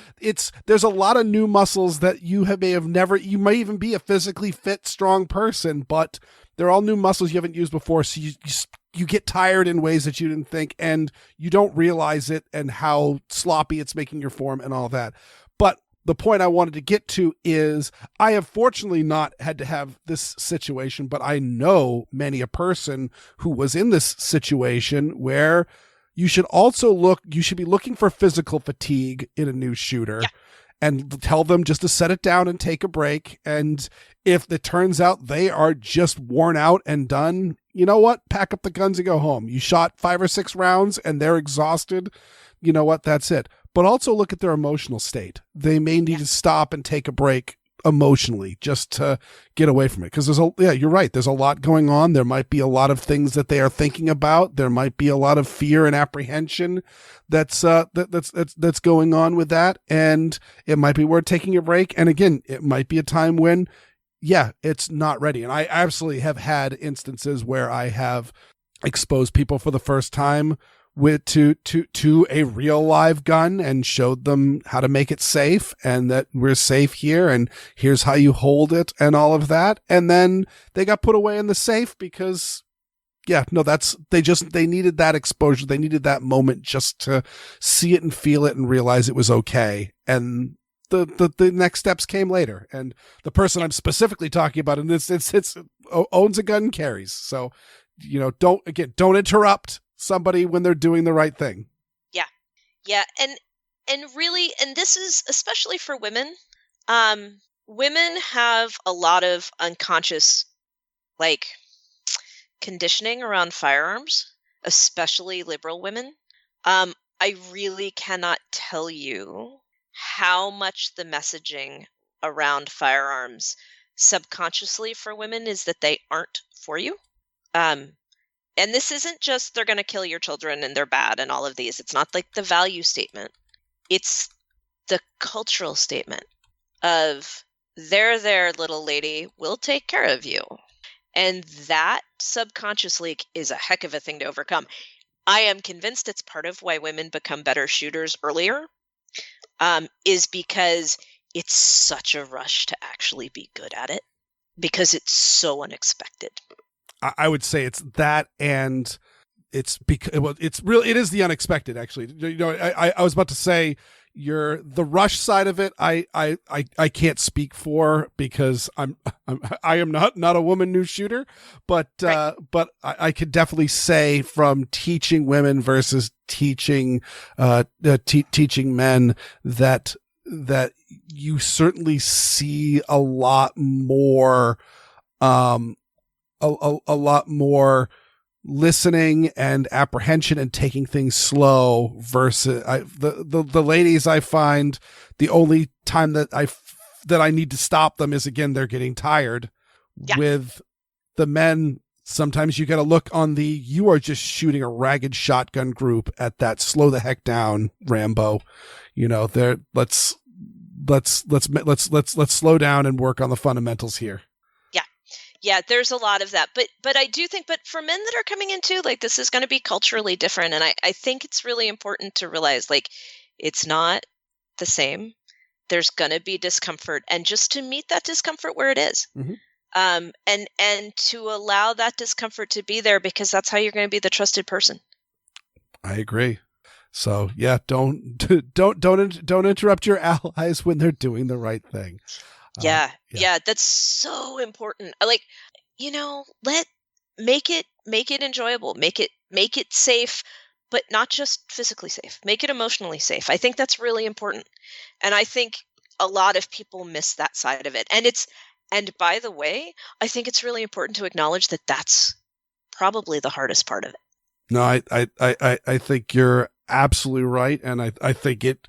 there's a lot of new muscles that you may have never, you might even be a physically fit, strong person, but they're all new muscles you haven't used before. So you get tired in ways that you didn't think, and you don't realize it and how sloppy it's making your form and all that. But the point I wanted to get to is I have fortunately not had to have this situation, but I know many a person who was in this situation where you should be looking for physical fatigue in a new shooter, and tell them just to set it down and take a break. And if it turns out they are just worn out and done, you know what? Pack up the guns and go home. You shot 5 or 6 rounds and they're exhausted. You know what? That's it. But also look at their emotional state. They may need to stop and take a break emotionally just to get away from it. Because you're right. There's a lot going on. There might be a lot of things that they are thinking about. There might be a lot of fear and apprehension that's going on with that. And it might be worth taking a break. And again, it might be a time when, it's not ready. And I absolutely have had instances where I have exposed people for the first time to a real live gun and showed them how to make it safe and that we're safe here and here's how you hold it and all of that. And then they got put away in the safe because they needed that exposure. They needed that moment just to see it and feel it and realize it was okay. And the next steps came later. And the person I'm specifically talking about in this, it's owns a gun and carries. So, don't interrupt somebody when they're doing the right thing.
Yeah. And really, and this is especially for women, women have a lot of unconscious, like, conditioning around firearms, especially liberal women, I really cannot tell you how much the messaging around firearms subconsciously for women is that they aren't for you. And this isn't just they're going to kill your children and they're bad and all of these. It's not like the value statement. It's the cultural statement of they're there, little lady, we'll take care of you. And that subconsciously is a heck of a thing to overcome. I am convinced it's part of why women become better shooters earlier, is because it's such a rush to actually be good at it because it's so unexpected.
I would say it's that, and it's because it is the unexpected. Actually, I was about to say the rush side of it. I can't speak for because I am not a woman new shooter, but
Right.
But I could definitely say from teaching women versus teaching teaching men that you certainly see a lot more a lot more listening and apprehension and taking things slow versus the ladies. I find the only time that I need to stop them is, again, they're getting tired.
Yeah.
With the men, sometimes you got to look on you are just shooting a ragged shotgun group at that. Slow the heck down, Rambo. Let's slow down and work on the fundamentals here.
Yeah, there's a lot of that. But I do think, but for men that are coming into, like, this is going to be culturally different. And I think it's really important to realize, like, it's not the same. There's going to be discomfort. And just to meet that discomfort where it is. Mm-hmm. And to allow that discomfort to be there, because that's how you're going to be the trusted person. I
agree. So yeah, don't interrupt your allies when they're doing the right thing.
Yeah, that's so important. Like, make it enjoyable, make it safe, but not just physically safe. Make it emotionally safe. I think that's really important. And I think a lot of people miss that side of it. And by the way, I think it's really important to acknowledge that that's probably the hardest part of it.
No, I think you're absolutely right, and I think it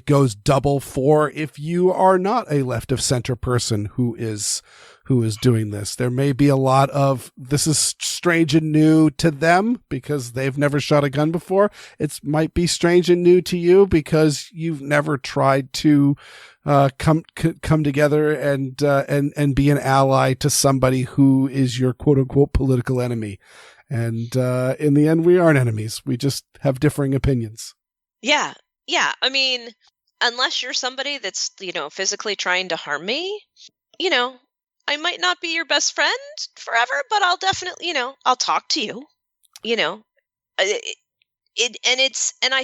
goes double for if you are not a left of center person who is doing this. There may be a lot of this is strange and new to them because they've never shot a gun before. It might be strange and new to you because you've never tried to come together and be an ally to somebody who is your quote unquote political enemy. And in the end, we aren't enemies. We just have differing opinions.
Yeah. I mean, unless you're somebody that's, physically trying to harm me, I might not be your best friend forever, but I'll definitely, I'll talk to you, and I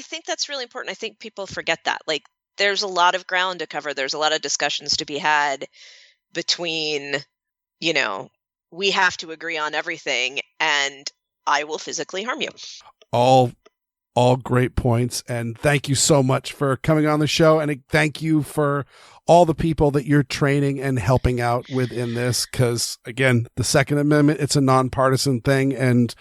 think that's really important. I think people forget that. Like, there's a lot of ground to cover. There's a lot of discussions to be had between, we have to agree on everything, and I will physically harm you.
All great points. And thank you so much for coming on the show. And thank you for all the people that you're training and helping out within this. Because again, the Second Amendment, it's a nonpartisan thing. And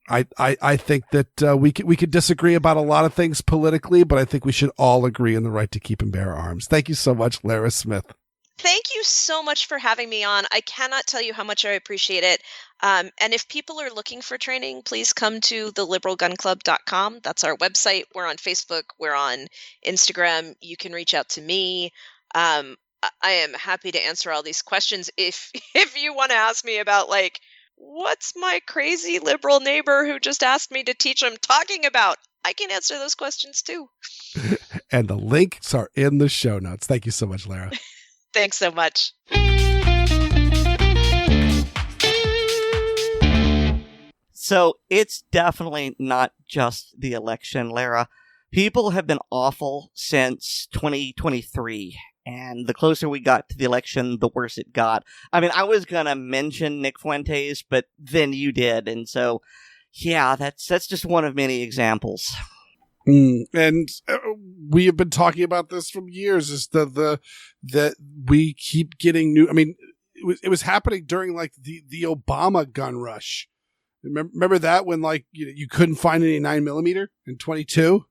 I think that we could disagree about a lot of things politically, but I think we should all agree in the right to keep and bear arms. Thank you so much, Lara Smith.
Thank you so much for having me on. I cannot tell you how much I appreciate it. And if people are looking for training, please come to theliberalgunclub.com. That's our website. We're on Facebook. We're on Instagram. You can reach out to me. I am happy to answer all these questions. If you want to ask me about, like, what's my crazy liberal neighbor who just asked me to teach them talking about, I can answer those questions too.
And the links are in the show notes. Thank you so much, Lara.
Thanks so much.
So it's definitely not just the election, Lara. People have been awful since 2023, and the closer we got to the election, the worse it got. I mean, I was going to mention Nick Fuentes, but then you did, and so, yeah, that's just one of many examples.
And we have been talking about this from years, is that we keep getting new. I mean, it was happening during like the Obama gun rush. Remember that when like you couldn't find any 9mm and 22,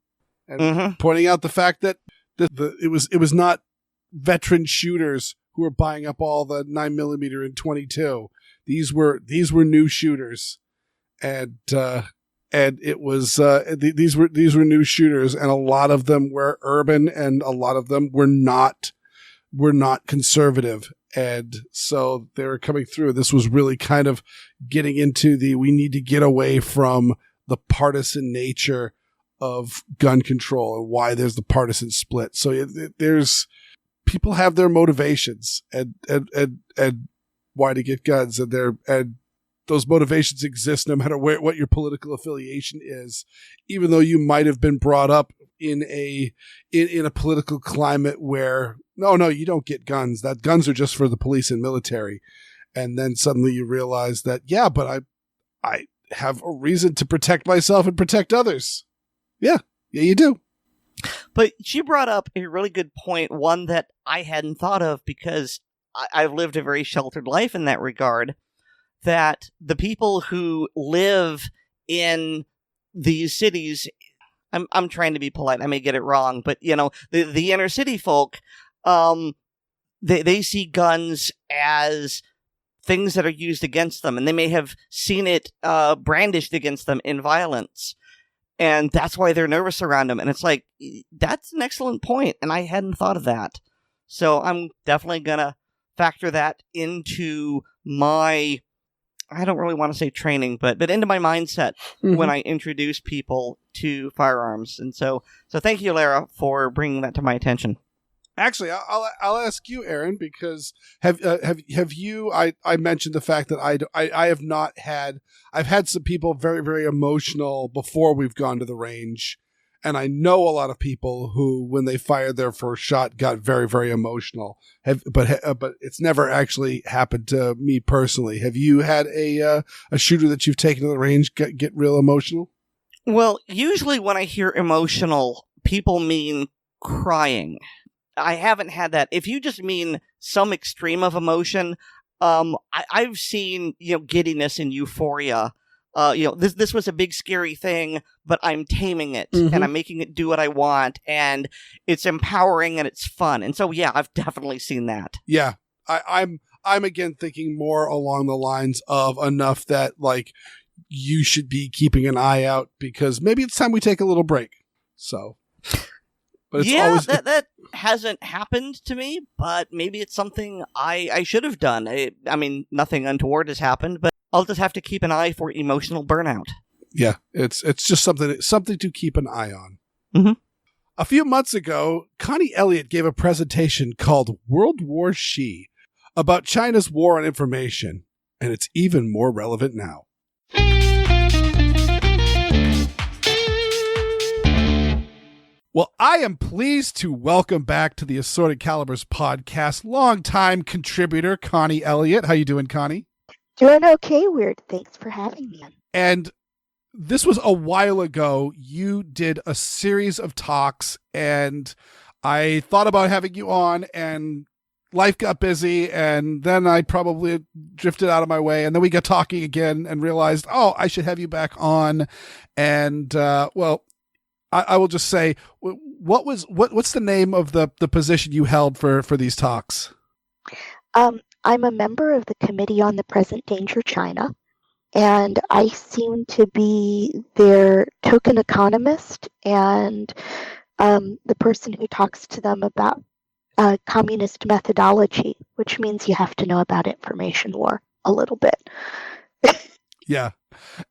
and pointing out the fact that it was not veteran shooters who were buying up all the 9mm and 22. These were new shooters, and it was these were new shooters, and a lot of them were urban, and a lot of them were not conservative. And so they were coming through. This was really kind of getting into we need to get away from the partisan nature of gun control and why there's the partisan split. So there's people have their motivations and why to get guns, and those motivations exist no matter what your political affiliation is, even though you might have been brought up in a political climate where no, you don't get guns. That guns are just for the police and military. And then suddenly you realize that, yeah, but I have a reason to protect myself and protect others. Yeah, you do.
But she brought up a really good point, one that I hadn't thought of because I've lived a very sheltered life in that regard, that the people who live in these cities, I'm trying to be polite, I may get it wrong, but the inner city folk, they see guns as things that are used against them, and they may have seen it brandished against them in violence, and that's why they're nervous around them. And it's like, that's an excellent point, and I hadn't thought of that. So I'm definitely gonna factor that into my, I don't really want to say training, but into my mindset when I introduce people to firearms. And so thank you, Lara, for bringing that to my attention.
Actually, I'll ask you, Aaron, because have you? I mentioned the fact that I have not had. I've had some people very, very emotional before we've gone to the range, and I know a lot of people who, when they fired their first shot, got very, very emotional. But it's never actually happened to me personally. Have you had a shooter that you've taken to the range get real emotional?
Well, usually when I hear emotional, people mean crying. I haven't had that. If you just mean some extreme of emotion, I've seen, giddiness and euphoria. This was a big scary thing, but I'm taming it and I'm making it do what I want, and it's empowering and it's fun. And so, yeah, I've definitely seen that.
Yeah, I'm again thinking more along the lines of enough that like you should be keeping an eye out because maybe it's time we take a little break. So. But it's always... that hasn't happened to me, but maybe it's something I should have done. I mean, nothing untoward has happened, but I'll just have to keep an eye for emotional burnout. Yeah, it's just something to keep an eye on.
Mm-hmm.
A few months ago, Connie Elliott gave a presentation called World War She about China's war on information, and it's even more relevant now. Well, I am pleased to welcome back to the Assorted Calibers podcast longtime contributor Connie Elliott. How you doing, Connie?
Doing okay, Weer'd. Thanks for having me.
And this was a while ago. You did a series of talks, and I thought about having you on, and life got busy, and then I probably drifted out of my way, and then we got talking again and realized, I should have you back on. And, I will just say, what's the name of the position you held for these talks?
I'm a member of the Committee on the Present Danger China, and I seem to be their token economist and the person who talks to them about communist methodology, which means you have to know about information war a little bit.
Yeah,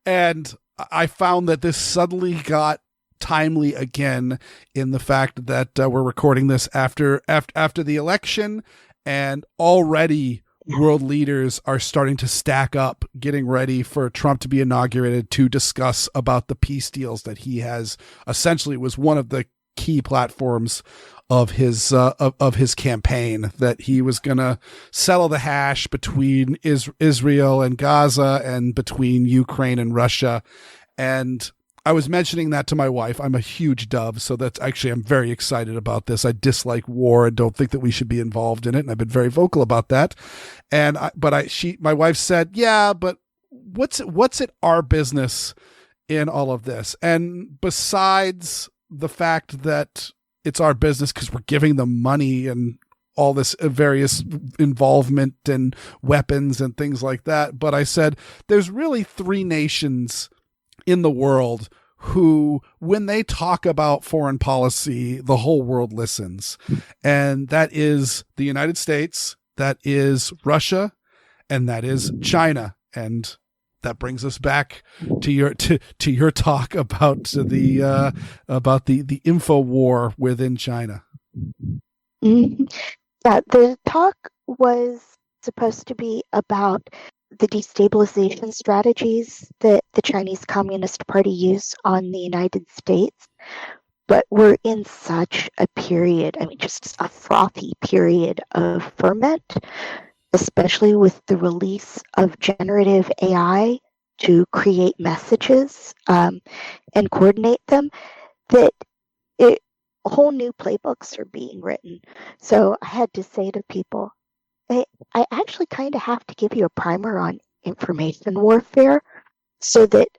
and I found that this suddenly got timely again in the fact that we're recording this after the election, and already world leaders are starting to stack up, getting ready for Trump to be inaugurated to discuss about the peace deals that he has essentially was one of the key platforms of his campaign, that he was going to settle the hash between Israel and Gaza and between Ukraine and Russia. And I was mentioning that to my wife. I'm a huge Dove, so that's actually, I'm very excited about this. I dislike war and don't think that we should be involved in it, and I've been very vocal about that. And my wife said, "Yeah, but what's it our business in all of this?" And besides the fact that it's our business because we're giving them money and all this various involvement and weapons and things like that, but I said, there's really 3 nations in the world who, when they talk about foreign policy, the whole world listens. And that is the United States, that is Russia, and that is China. And that brings us back to your talk about the info war within China.
Mm-hmm. Yeah, the talk was supposed to be about the destabilization strategies that the Chinese Communist Party use on the United States. But we're in such a period, just a frothy period of ferment, especially with the release of generative AI to create messages and coordinate them, that whole new playbooks are being written. So I had to say to people, I actually kind of have to give you a primer on information warfare so that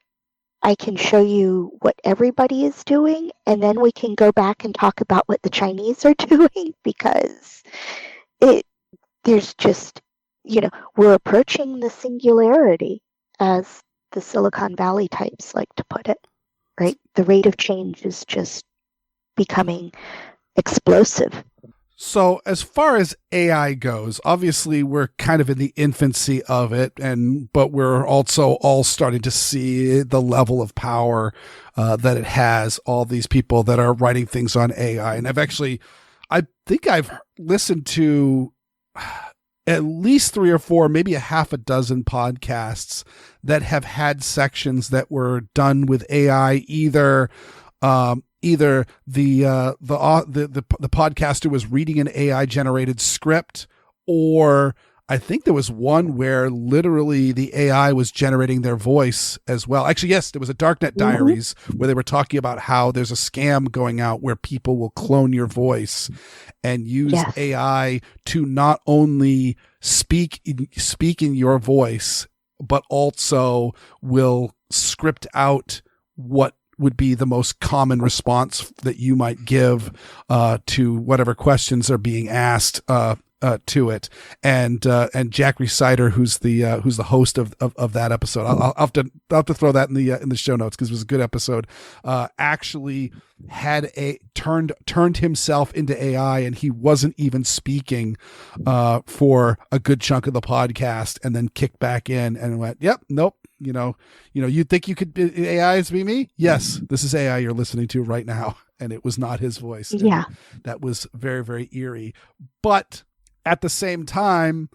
I can show you what everybody is doing, and then we can go back and talk about what the Chinese are doing, because there's just, we're approaching the singularity, as the Silicon Valley types like to put it, right? The rate of change is just becoming explosive.
So as far as AI goes, obviously we're kind of in the infancy of it, but we're also all starting to see the level of power that it has, all these people that are writing things on AI. And I think I've listened to at least 3 or 4, maybe a half a dozen podcasts that have had sections that were done with AI, either the podcaster was reading an AI generated script, or I think there was one where literally the AI was generating their voice as well. Actually, yes, there was a Darknet Diaries where they were talking about how there's a scam going out where people will clone your voice and use AI to not only speak in your voice, but also will script out what would be the most common response that you might give to whatever questions are being asked to it. And Jack Resider, who's the host of that episode, I'll have to throw that in the show notes because it was a good episode. Actually had turned himself into AI, and he wasn't even speaking for a good chunk of the podcast, and then kicked back in and went, "Yep, nope. You think you could AI is be me? Yes, this is AI you're listening to right now." And it was not his voice.
Yeah.
And that was very, very eerie. But at the same time,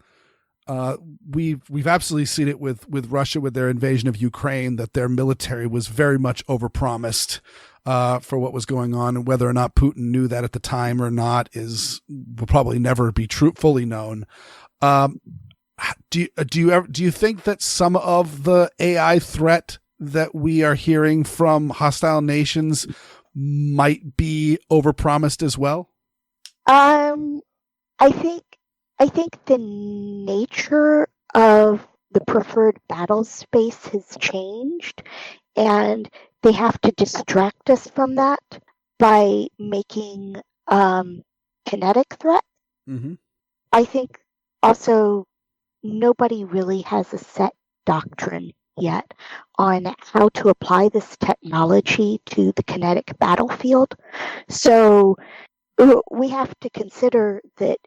we've absolutely seen it with Russia, with their invasion of Ukraine, that their military was very much overpromised for what was going on, and whether or not Putin knew that at the time or not will probably never be fully known. Do you think that some of the AI threat that we are hearing from hostile nations might be overpromised as well?
I think the nature of the preferred battle space has changed, and they have to distract us from that by making kinetic threats.
Mm-hmm.
I think also nobody really has a set doctrine yet on how to apply this technology to the kinetic battlefield. So we have to consider that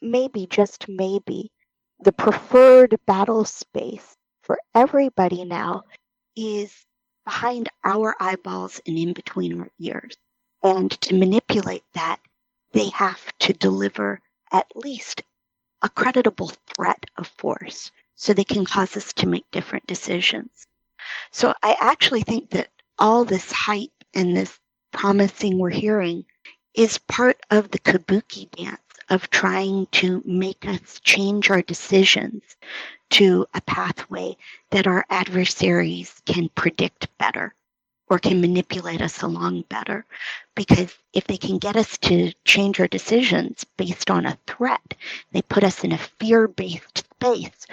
maybe, just maybe, the preferred battle space for everybody now is behind our eyeballs and in between our ears. And to manipulate that, they have to deliver at least a creditable threat of force so they can cause us to make different decisions. So I actually think that all this hype and this promising we're hearing is part of the kabuki dance of trying to make us change our decisions to a pathway that our adversaries can predict better, or can manipulate us along better. Because if they can get us to change our decisions based on a threat, they put us in a fear-based space,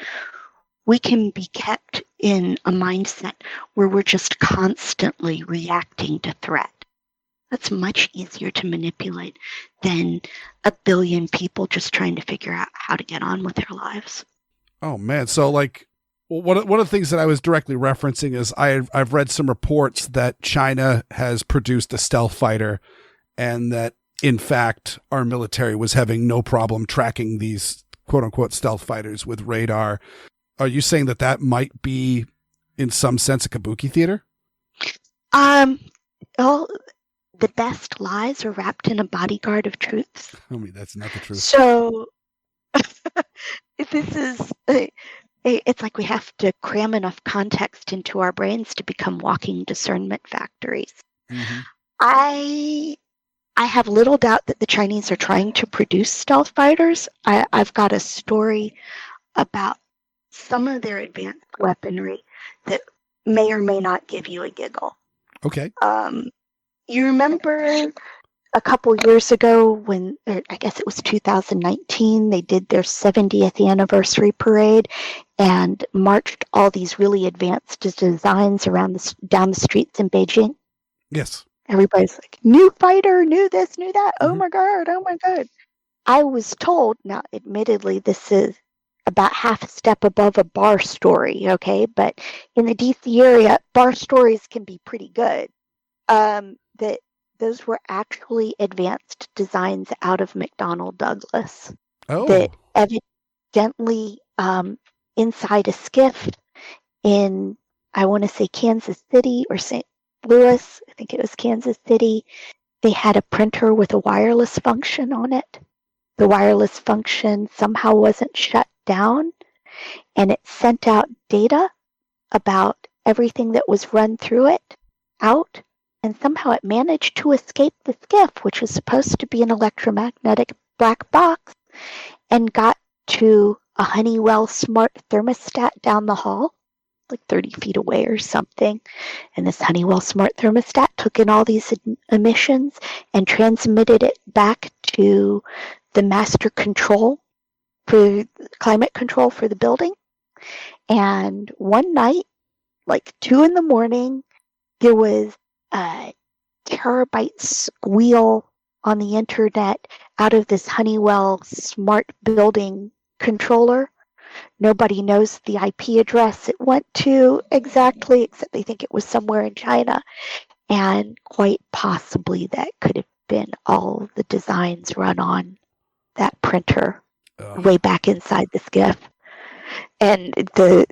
we can be kept in a mindset where we're just constantly reacting to threat. That's much easier to manipulate than a billion people just trying to figure out how to get on with their lives.
Oh man. So like one of the things that I was directly referencing is I've read some reports that China has produced a stealth fighter, and that in fact our military was having no problem tracking these quote unquote stealth fighters with radar. Are you saying that that might be in some sense a kabuki theater?
Well, the best lies are wrapped in a bodyguard of truths.
I mean, that's not the truth.
So this is, it's like we have to cram enough context into our brains to become walking discernment factories.
Mm-hmm.
I have little doubt that the Chinese are trying to produce stealth fighters. I've got a story about some of their advanced weaponry that may or may not give you a giggle.
Okay.
You remember a couple years ago when, I guess it was 2019, they did their 70th anniversary parade and marched all these really advanced designs around down the streets in Beijing?
Yes.
Everybody's like, new fighter, new this, new that.
Mm-hmm.
Oh my God, oh my God. I was told, now admittedly, this is about half a step above a bar story, okay? But in the DC area, bar stories can be pretty good. That those were actually advanced designs out of McDonnell Douglas.
Oh.
That evidently inside a skiff in, I want to say Kansas City or St. Louis, I think it was Kansas City, they had a printer with a wireless function on it. The wireless function somehow wasn't shut down, and it sent out data about everything that was run through it out, and somehow it managed to escape the skiff, which was supposed to be an electromagnetic black box, and got to a Honeywell smart thermostat down the hall, like 30 feet away or something. And this Honeywell smart thermostat took in all these emissions and transmitted it back to the master control for climate control for the building. And one night, like 2 a.m, there was a terabyte squeal on the internet out of this Honeywell smart building controller. Nobody knows the IP address it went to exactly, except they think it was somewhere in China. And quite possibly that could have been all the designs run on that printer way back inside the skiff. And the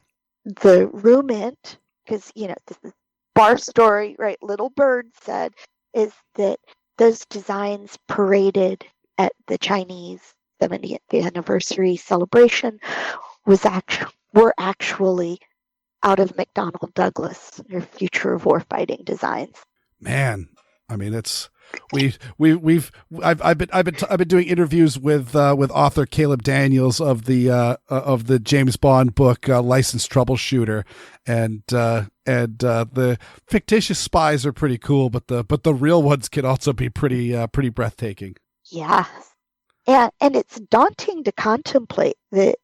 rumit, because, this is bar story, right? Little Bird said, is that those designs paraded at the Chinese 70th anniversary celebration were actually out of McDonnell Douglas, their future of warfighting designs.
Man, I mean, I've been doing interviews with author Caleb Daniels of the James Bond book Licensed Troubleshooter, and the fictitious spies are pretty cool, but the real ones can also be pretty breathtaking.
Yeah, and it's daunting to contemplate that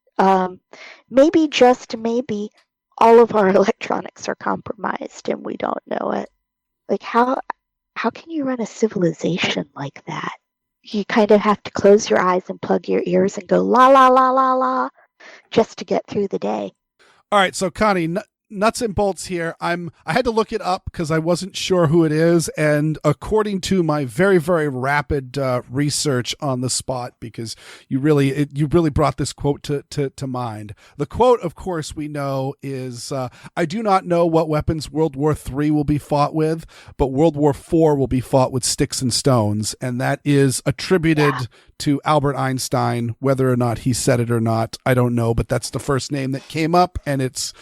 maybe, just maybe, all of our electronics are compromised and we don't know it. Like, how can you run a civilization like that? You kind of have to close your eyes and plug your ears and go la la la la la just to get through the day.
All right, so Connie, nuts and bolts here. I had to look it up because I wasn't sure who it is, and according to my very, very rapid research on the spot, because you really brought this quote to mind. The quote, of course, we know is, "I do not know what weapons World War III will be fought with, but World War IV will be fought with sticks and stones," and that is attributed to Albert Einstein. Whether or not he said it or not, I don't know, but that's the first name that came up, and it's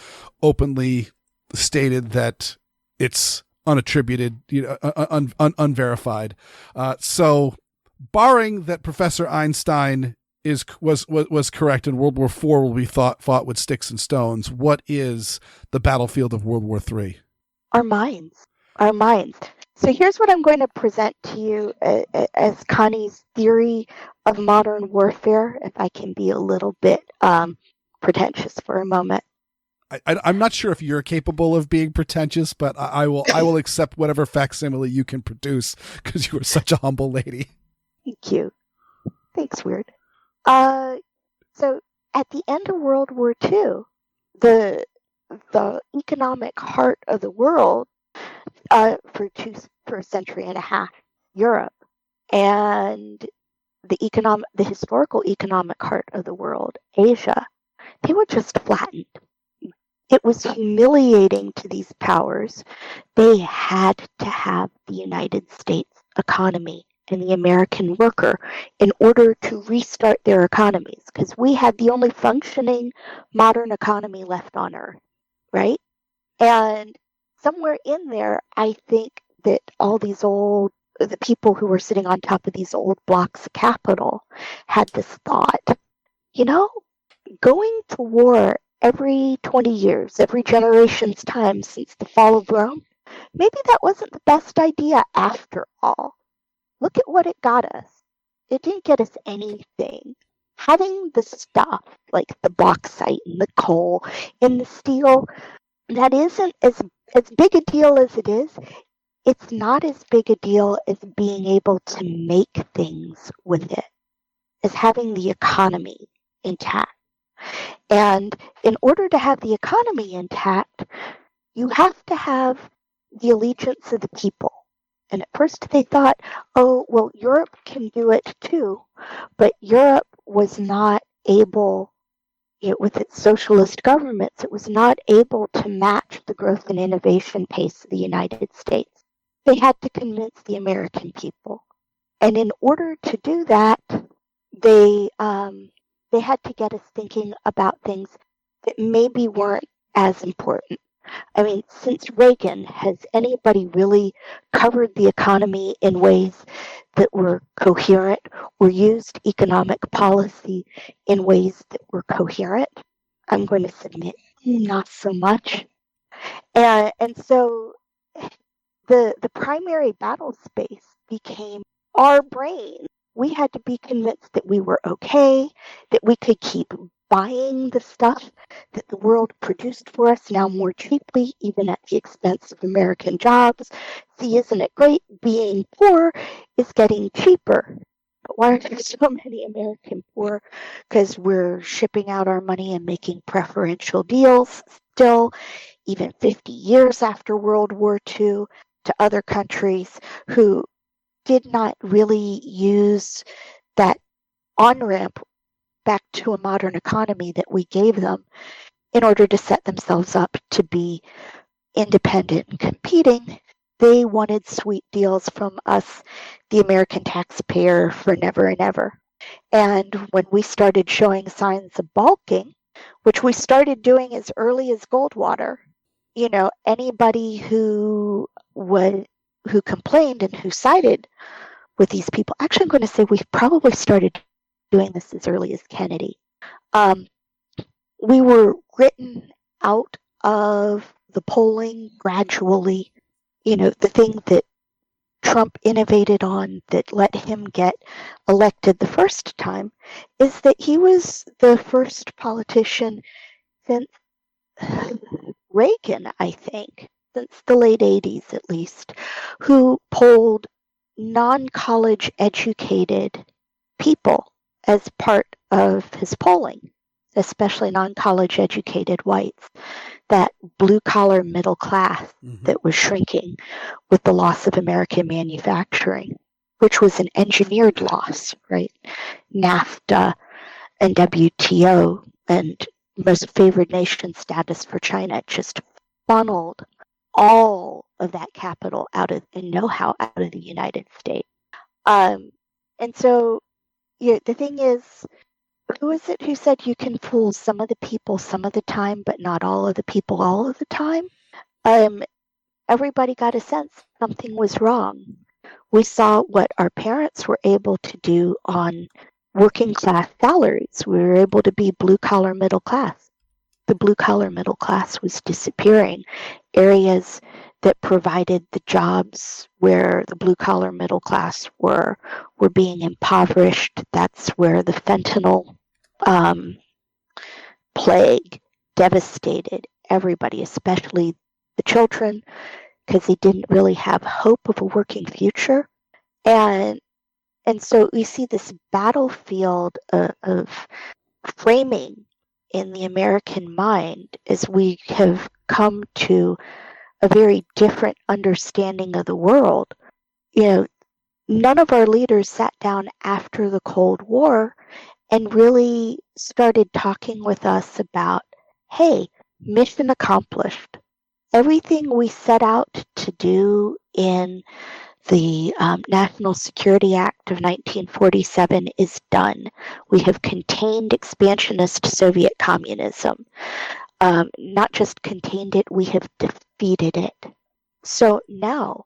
openly stated that it's unattributed, unverified. So, barring that Professor Einstein was correct, and World War IV will be fought with sticks and stones, what is the battlefield of World War III?
Our minds. our minds. So here's what I'm going to present to you as Connie's theory of modern warfare, if I can be a little bit pretentious for a moment.
I'm not sure if you're capable of being pretentious, but I will accept whatever facsimile you can produce because you are such a humble lady.
Thank you. Thanks, Weer'd. So at the end of World War II, the economic heart of the world for a century and a half, Europe, and the historical economic heart of the world, Asia, they were just flattened. It was humiliating to these powers. They had to have the United States economy and the American worker in order to restart their economies, because we had the only functioning modern economy left on Earth, right? And somewhere in there, I think that all these the people who were sitting on top of these old blocks of capital had this thought, going to war every 20 years, every generation's time since the fall of Rome, maybe that wasn't the best idea after all. Look at what it got us. It didn't get us anything. Having the stuff, like the bauxite and the coal and the steel, that isn't as big a deal as it is. It's not as big a deal as being able to make things with it, as having the economy intact. And in order to have the economy intact, you have to have the allegiance of the people. And at first they thought, oh, well, Europe can do it too. But Europe was not able, with its socialist governments, it was not able to match the growth and innovation pace of the United States. They had to convince the American people. And in order to do that, they had to get us thinking about things that maybe weren't as important. I mean, since Reagan, has anybody really covered the economy in ways that were coherent or used economic policy in ways that were coherent? I'm going to submit not so much. And so the primary battle space became our brain. We had to be convinced that we were okay, that we could keep buying the stuff that the world produced for us now more cheaply, even at the expense of American jobs. See, isn't it great? Being poor is getting cheaper. But why are there so many American poor? Because we're shipping out our money and making preferential deals still, even 50 years after World War II, to other countries who did not really use that on-ramp back to a modern economy that we gave them in order to set themselves up to be independent and competing. They wanted sweet deals from us, the American taxpayer, for never and ever. And when we started showing signs of balking, which we started doing as early as Goldwater, anybody who complained and who sided with these people, actually I'm going to say we probably started doing this as early as Kennedy. We were written out of the polling gradually. The thing that Trump innovated on that let him get elected the first time is that he was the first politician since Reagan, I think, since the late 80s at least, who polled non-college educated people as part of his polling, especially non-college educated whites, that blue-collar middle class that was shrinking with the loss of American manufacturing, which was an engineered loss, right? NAFTA and WTO and most favored nation status for China just funneled all of that capital and know-how out of the United States. And so the thing is, who is it who said you can fool some of the people some of the time, but not all of the people all of the time? Everybody got a sense something was wrong. We saw what our parents were able to do on working class salaries. We were able to be blue collar middle class. The blue collar middle class was disappearing. Areas that provided the jobs where the blue-collar middle class were being impoverished. That's where the fentanyl plague devastated everybody, especially the children, because they didn't really have hope of a working future. And so we see this battlefield of framing in the American mind as we have come to a very different understanding of the world. None of our leaders sat down after the Cold War and really started talking with us about, hey, mission accomplished. Everything we set out to do in the National Security Act of 1947 is done. We have contained expansionist Soviet communism. Not just contained it, we have defeated it. So now,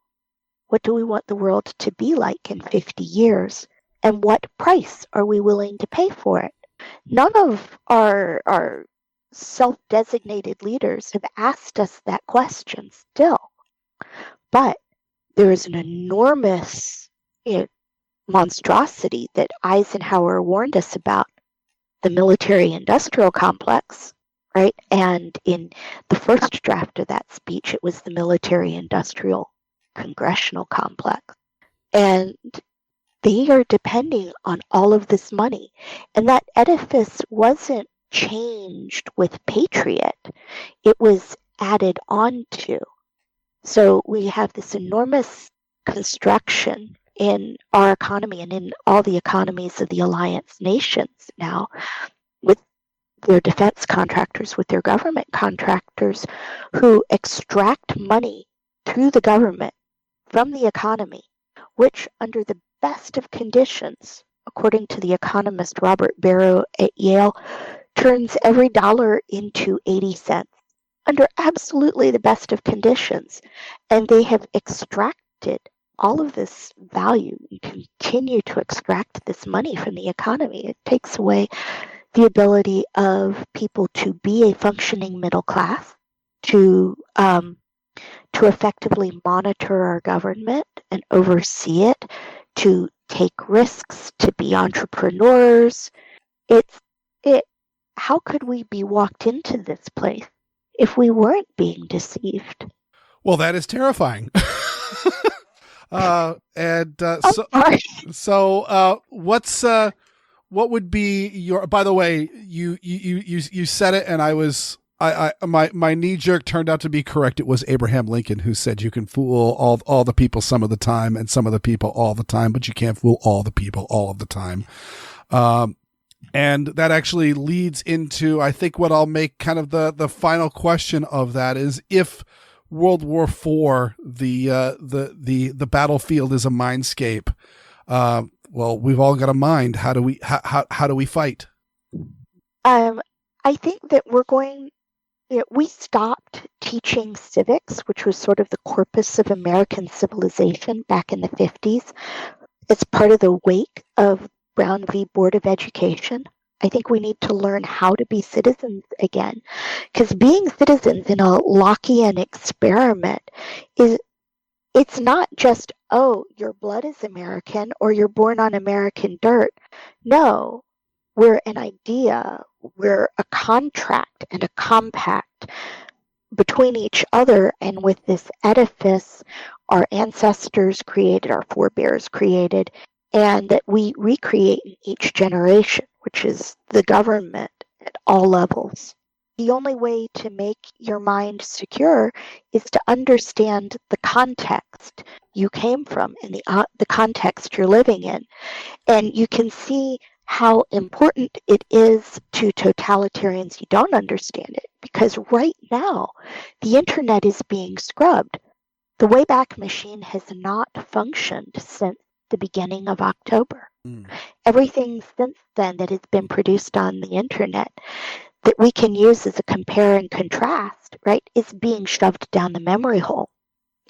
what do we want the world to be like in 50 years? And what price are we willing to pay for it? None of our self-designated leaders have asked us that question still. But there is an enormous monstrosity that Eisenhower warned us about, the military-industrial complex, right? And in the first draft of that speech, it was the military-industrial congressional complex. And they are depending on all of this money. And that edifice wasn't changed with Patriot. It was added on to. So we have this enormous construction in our economy and in all the economies of the alliance nations now, with their defense contractors, with their government contractors, who extract money through the government from the economy, which under the best of conditions, according to the economist Robert Barrow at Yale, turns every dollar into 80 cents. Under absolutely the best of conditions. And they have extracted all of this value and continue to extract this money from the economy. It takes away the ability of people to be a functioning middle class, to effectively monitor our government and oversee it, to take risks, to be entrepreneurs. How could we be walked into this place if we weren't being deceived?
Well, that is terrifying. What would be your, by the way, you said it and my knee jerk turned out to be correct. It was Abraham Lincoln who said you can fool all the people some of the time and some of the people all the time, but you can't fool all the people all of the time. And that actually leads into, I think, what I'll make kind of the final question of that is, if World War IV, the battlefield is a mindscape, well, we've all got a mind. How do we fight?
I think that we stopped teaching civics, which was sort of the corpus of American civilization back in the 50s. It's part of the wake of Brown v. Board of Education. I think we need to learn how to be citizens again, because being citizens in a Lockean experiment it's not just, oh, your blood is American or you're born on American dirt. No, we're an idea, we're a contract and a compact between each other, and with this edifice our ancestors created, our forebears created, and that we recreate in each generation, which is the government at all levels. The only way to make your mind secure is to understand the context you came from and the context you're living in. And you can see how important it is to totalitarians who don't understand it, because right now the internet is being scrubbed. The Wayback Machine has not functioned since the beginning of October. Everything since then that has been produced on the internet that we can use as a compare and contrast, right, is being shoved down the memory hole.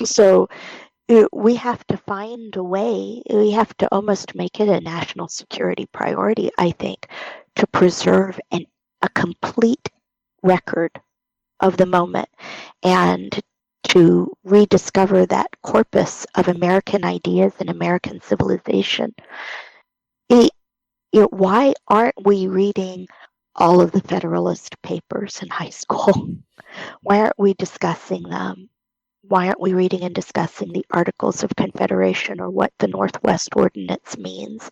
So we have to find a way, we have to almost make it a national security priority, I think, to preserve a complete record of the moment and to rediscover that corpus of American ideas and American civilization. Why aren't we reading all of the Federalist Papers in high school? Why aren't we discussing them? Why aren't we reading and discussing the Articles of Confederation or what the Northwest Ordinance means?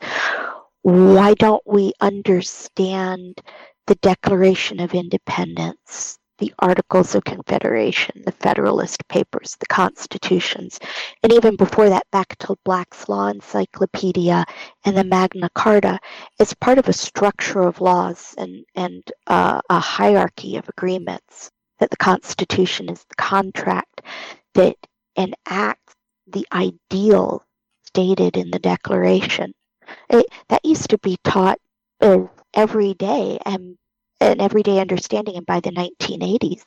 Why don't we understand the Declaration of Independence, the Articles of Confederation, the Federalist Papers, the Constitutions, and even before that, back to Black's Law Encyclopedia and the Magna Carta as part of a structure of laws and a hierarchy of agreements, that the Constitution is the contract that enacts the ideal stated in the Declaration. That used to be taught every day and an everyday understanding, and by the 1980s,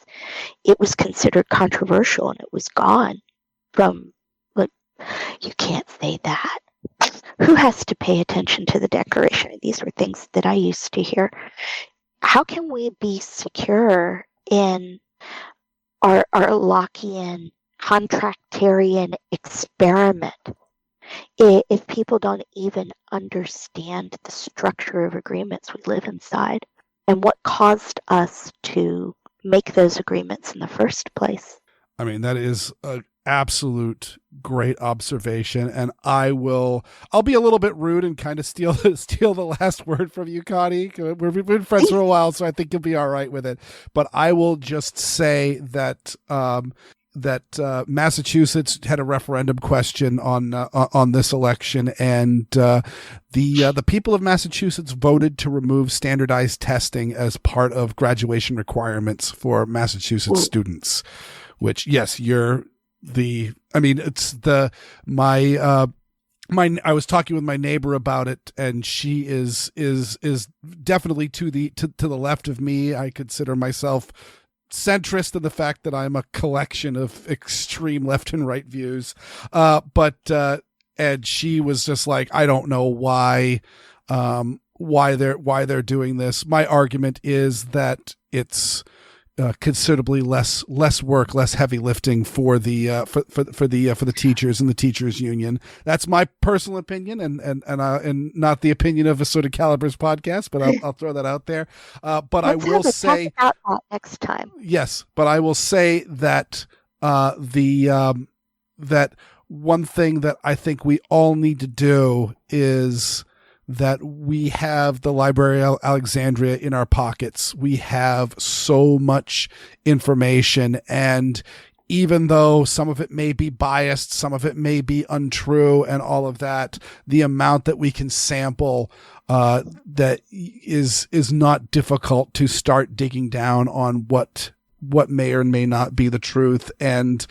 it was considered controversial and it was gone from, like, you can't say that. Who has to pay attention to the Declaration? These were things that I used to hear. How can we be secure in our Lockean contractarian experiment if people don't even understand the structure of agreements we live inside and what caused us to make those agreements in the first place?
I mean, that is an absolute great observation, and I'll be a little bit rude and kind of steal the last word from you, Connie. We've been friends for a while, so I think you'll be all right with it. But I will just say that Massachusetts had a referendum question on this election, and the people of Massachusetts voted to remove standardized testing as part of graduation requirements for Massachusetts students. Which, yes, I was talking with my neighbor about it, and she is definitely to the left of me. I consider myself centrist in the fact that I'm a collection of extreme left and right views. And she was just like, I don't know why they're doing this. My argument is that it's considerably less work, less heavy lifting for the teachers and the teachers union. That's my personal opinion, and not the opinion of Assorted Calibers podcast, but I'll throw that out there. But
Let's
I will say
about that next time.
Yes, but I will say that that one thing that I think we all need to do is that we have the Library of Alexandria in our pockets. We have so much information, and even though some of it may be biased, some of it may be untrue and all of that, the amount that we can sample that is not difficult to start digging down on what may or may not be the truth, and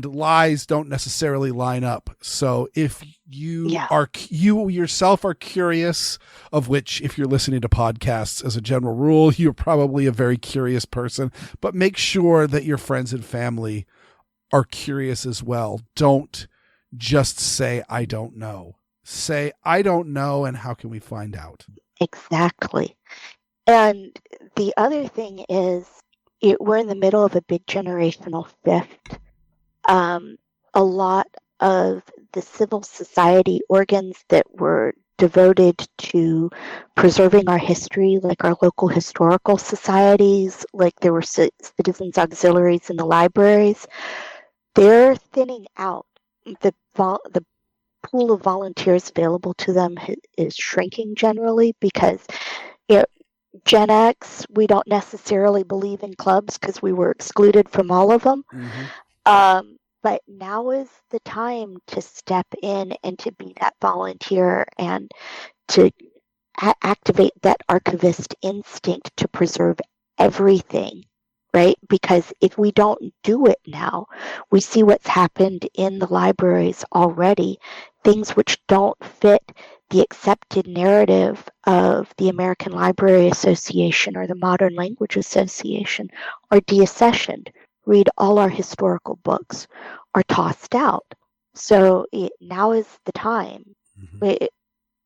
lies don't necessarily line up. So if you yourself are curious, of which, if you're listening to podcasts as a general rule, you're probably a very curious person, but make sure that your friends and family are curious as well. Don't just say, I don't know. Say, I don't know, and how can we find out?
Exactly. And the other thing is, we're in the middle of a big generational shift. A lot of the civil society organs that were devoted to preserving our history, like our local historical societies, like there were citizens auxiliaries in the libraries, they're thinning out. The pool of volunteers available to them is shrinking generally because Gen X, we don't necessarily believe in clubs because we were excluded from all of them. Mm-hmm. But now is the time to step in and to be that volunteer and to activate that archivist instinct to preserve everything, right? Because if we don't do it now, we see what's happened in the libraries already, things which don't fit the accepted narrative of the American Library Association or the Modern Language Association are deaccessioned. Read all our historical books are tossed out. So now is the time. Mm-hmm.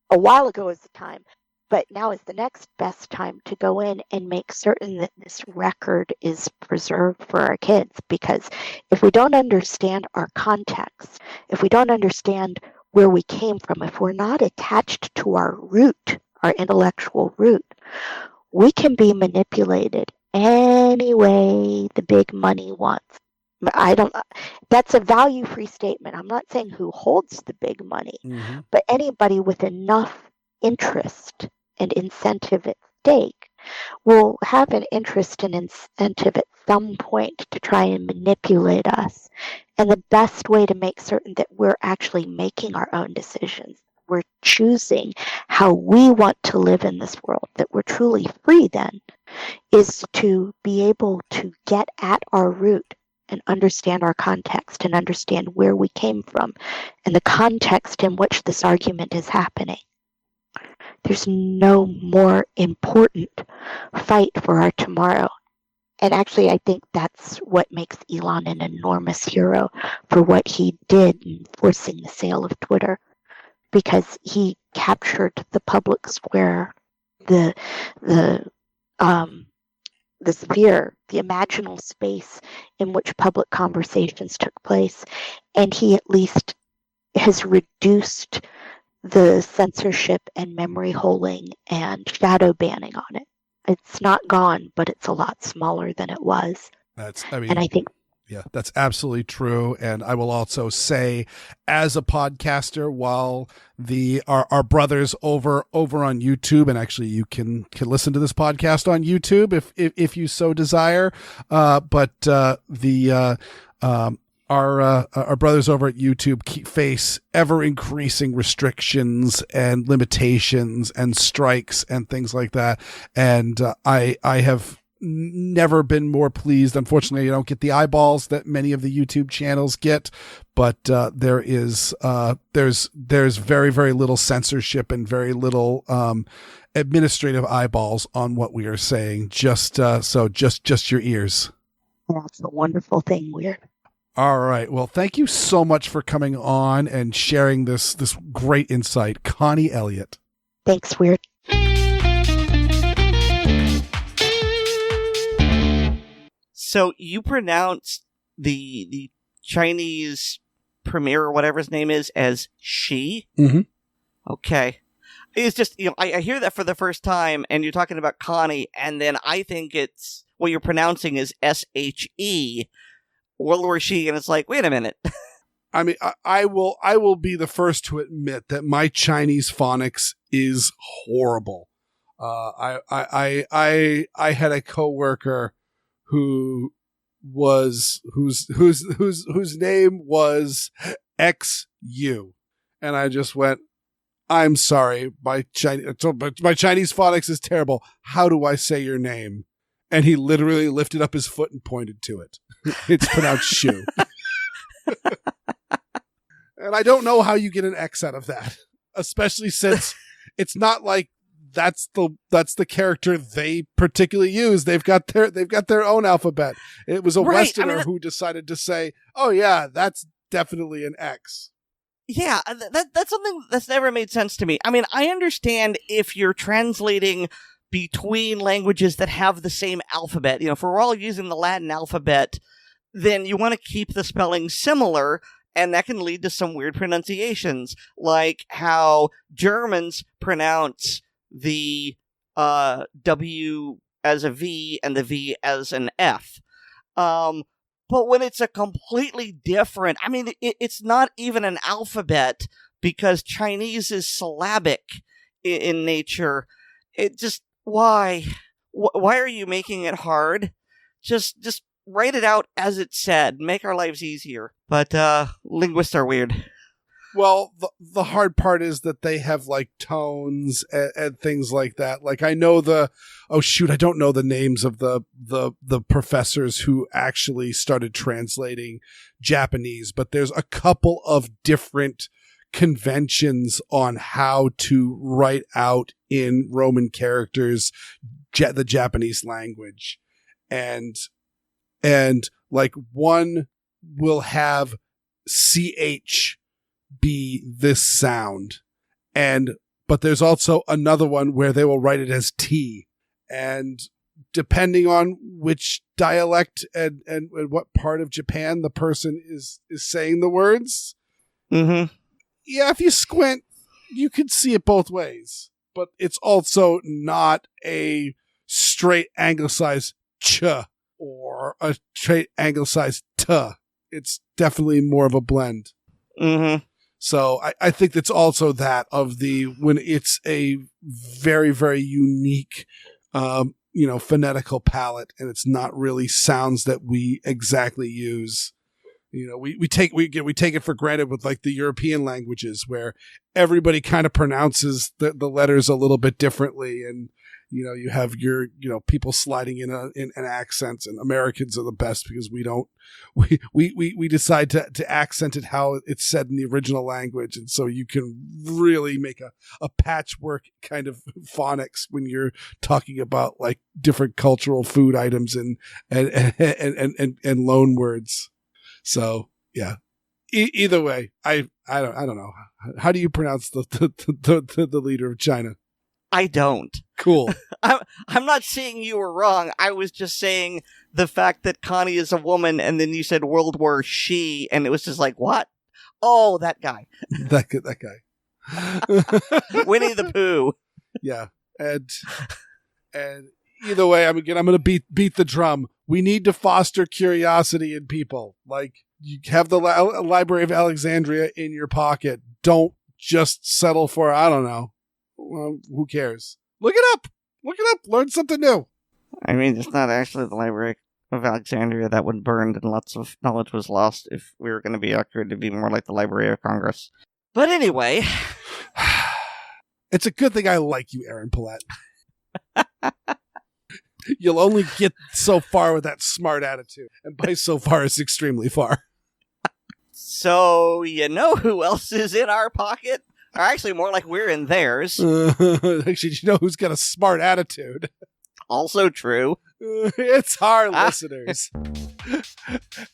A while ago is the time. But now is the next best time to go in and make certain that this record is preserved for our kids. Because if we don't understand our context, if we don't understand where we came from, if we're not attached to our root, our intellectual root, we can be manipulated any way the big money wants. That's a value-free statement. I'm not saying who holds the big money, but anybody with enough interest and incentive at stake will have an interest and incentive at some point to try and manipulate us. And the best way to make certain that we're actually making our own decisions, we're choosing how we want to live in this world, that we're truly free then, is to be able to get at our root and understand our context and understand where we came from and the context in which this argument is happening. There's no more important fight for our tomorrow. And actually, I think that's what makes Elon an enormous hero for what he did in forcing the sale of Twitter, because he captured the public square, the sphere, the imaginal space in which public conversations took place, and he at least has reduced the censorship and memory holing and shadow banning on it. It's not gone, but it's a lot smaller than it was. And I think
yeah, that's absolutely true. And I will also say, as a podcaster, while our brothers over on YouTube, and actually you can listen to this podcast on YouTube if you so desire. But our brothers over at YouTube face ever increasing restrictions and limitations and strikes and things like that. And I have never been more pleased. Unfortunately, you don't get the eyeballs that many of the YouTube channels get, but there's very, very little censorship and very little administrative eyeballs on what we are saying. Just your ears.
That's a wonderful thing, Weer'd.
All right. Well, thank you so much for coming on and sharing this great insight, Connie Elliott.
Thanks, Weer'd.
So you pronounced the Chinese premier or whatever his name is as she?
Mm-hmm.
Okay. It's just, I hear that for the first time, and you're talking about Connie, and then I think it's what you're pronouncing is SHE, or she, and it's like, wait a minute.
I mean, I will be the first to admit that my Chinese phonics is horrible. I had a coworker whose name was XU, and I just went, I'm sorry, my Chinese phonics is terrible. How do I say your name? And he literally lifted up his foot and pointed to it. It's pronounced shoe. And I don't know how you get an X out of that, especially since it's not like that's the character they particularly use. They've got their own alphabet. It was a Westerner who decided to say, "Oh yeah, that's definitely an X."
Yeah, that's something that's never made sense to me. I mean, I understand if you're translating between languages that have the same alphabet. If we're all using the Latin alphabet, then you want to keep the spelling similar, and that can lead to some weird pronunciations, like how Germans pronounce the W as a V and the V as an F. But when it's a completely different, I mean, it's not even an alphabet, because Chinese is syllabic in nature. It just, why are you making it hard? Just write it out as it said. Make our lives easier. But linguists are weird.
Well, the hard part is that they have like tones and things like that. Like I know I don't know the names of the professors who actually started translating Japanese, but there's a couple of different conventions on how to write out in Roman characters the Japanese language. And like one will have CH be this sound, but there's also another one where they will write it as T. And depending on which dialect and what part of Japan the person is saying the words, yeah, if you squint, you can see it both ways. But it's also not a straight anglicized ch or a straight anglicized t. It's definitely more of a blend. So I think that's also that of when it's a very, very unique, phonetical palette, and it's not really sounds that we exactly use. We take it for granted with like the European languages where everybody kind of pronounces the letters a little bit differently, and you have your people sliding in accents, and Americans are the best because we decide to accent it how it's said in the original language, and so you can really make a patchwork kind of phonics when you're talking about like different cultural food items and loan words. So yeah, either way, I don't know. How do you pronounce the leader of China?
I don't.
Cool.
I'm not saying you were wrong. I was just saying the fact that Connie is a woman, and then you said World War She, and it was just like, what? Oh, that guy.
that guy.
Winnie the Pooh.
Yeah, and either way, I'm going to beat the drum. We need to foster curiosity in people. Like, you have the Library of Alexandria in your pocket. Don't just settle for, I don't know. Well, who cares? Look it up. Learn something new.
I mean, it's not actually the Library of Alexandria that would burned and lots of knowledge was lost. If we were going to be accurate, it'd be more like the Library of Congress. But anyway.
It's a good thing I like you, Aaron Paulette. You'll only get so far with that smart attitude. And by so far, it's extremely far.
So, you know who else is in our pocket? Or actually, more like we're in theirs.
Actually, you know who's got a smart attitude?
Also true.
It's our listeners. We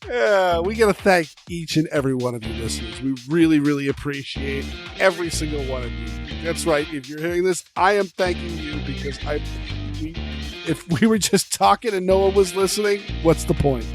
got to thank each and every one of you listeners. We really, really appreciate every single one of you. That's right. If you're hearing this, I am thanking you because if we were just talking and no one was listening, what's the point?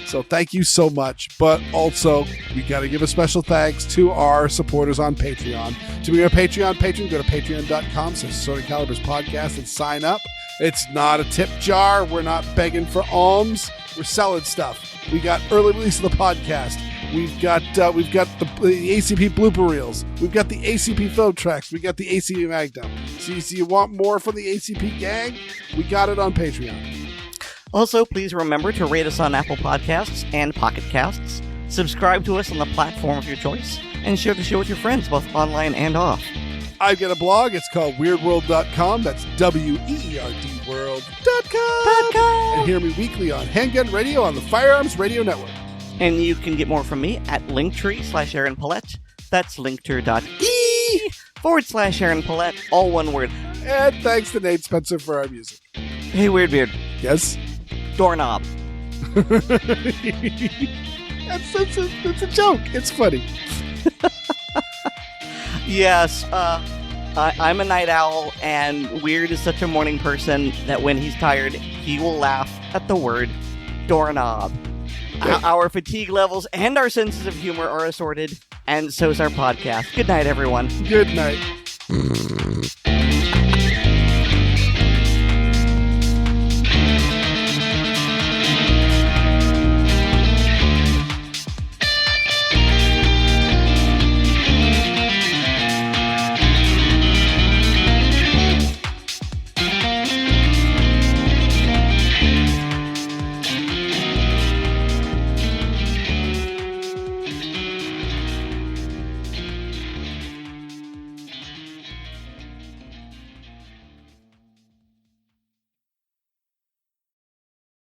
So thank you so much. But also, we got to give a special thanks to our supporters on Patreon. To be our Patreon patron, go to patreon.com/Assorted Calibers Podcast and sign up. It's not a tip jar. We're not begging for alms. We're selling stuff. We got early release of the podcast. We've got the ACP blooper reels. We've got the ACP film tracks. We got the ACP Magnum. So you want more from the ACP gang? We got it on Patreon.
Also, please remember to rate us on Apple Podcasts and Pocket Casts, subscribe to us on the platform of your choice, and share the show with your friends, both online and off.
I've got a blog. It's called weerdworld.com. That's WEERD.com. And hear me weekly on Handgun Radio on the Firearms Radio Network.
And you can get more from me at Linktree/Aaron Paulette. That's linktree.ee/Aaron Paulette, all one word.
And thanks to Nate Spencer for our music.
Hey, Weer'd.
Yes?
Doorknob.
That's a joke. It's funny.
Yes, I'm a night owl, and Weer'd is such a morning person that when he's tired, he will laugh at the word doorknob. Our fatigue levels and our senses of humor are assorted, and so's our podcast. Good night, everyone.
Good night.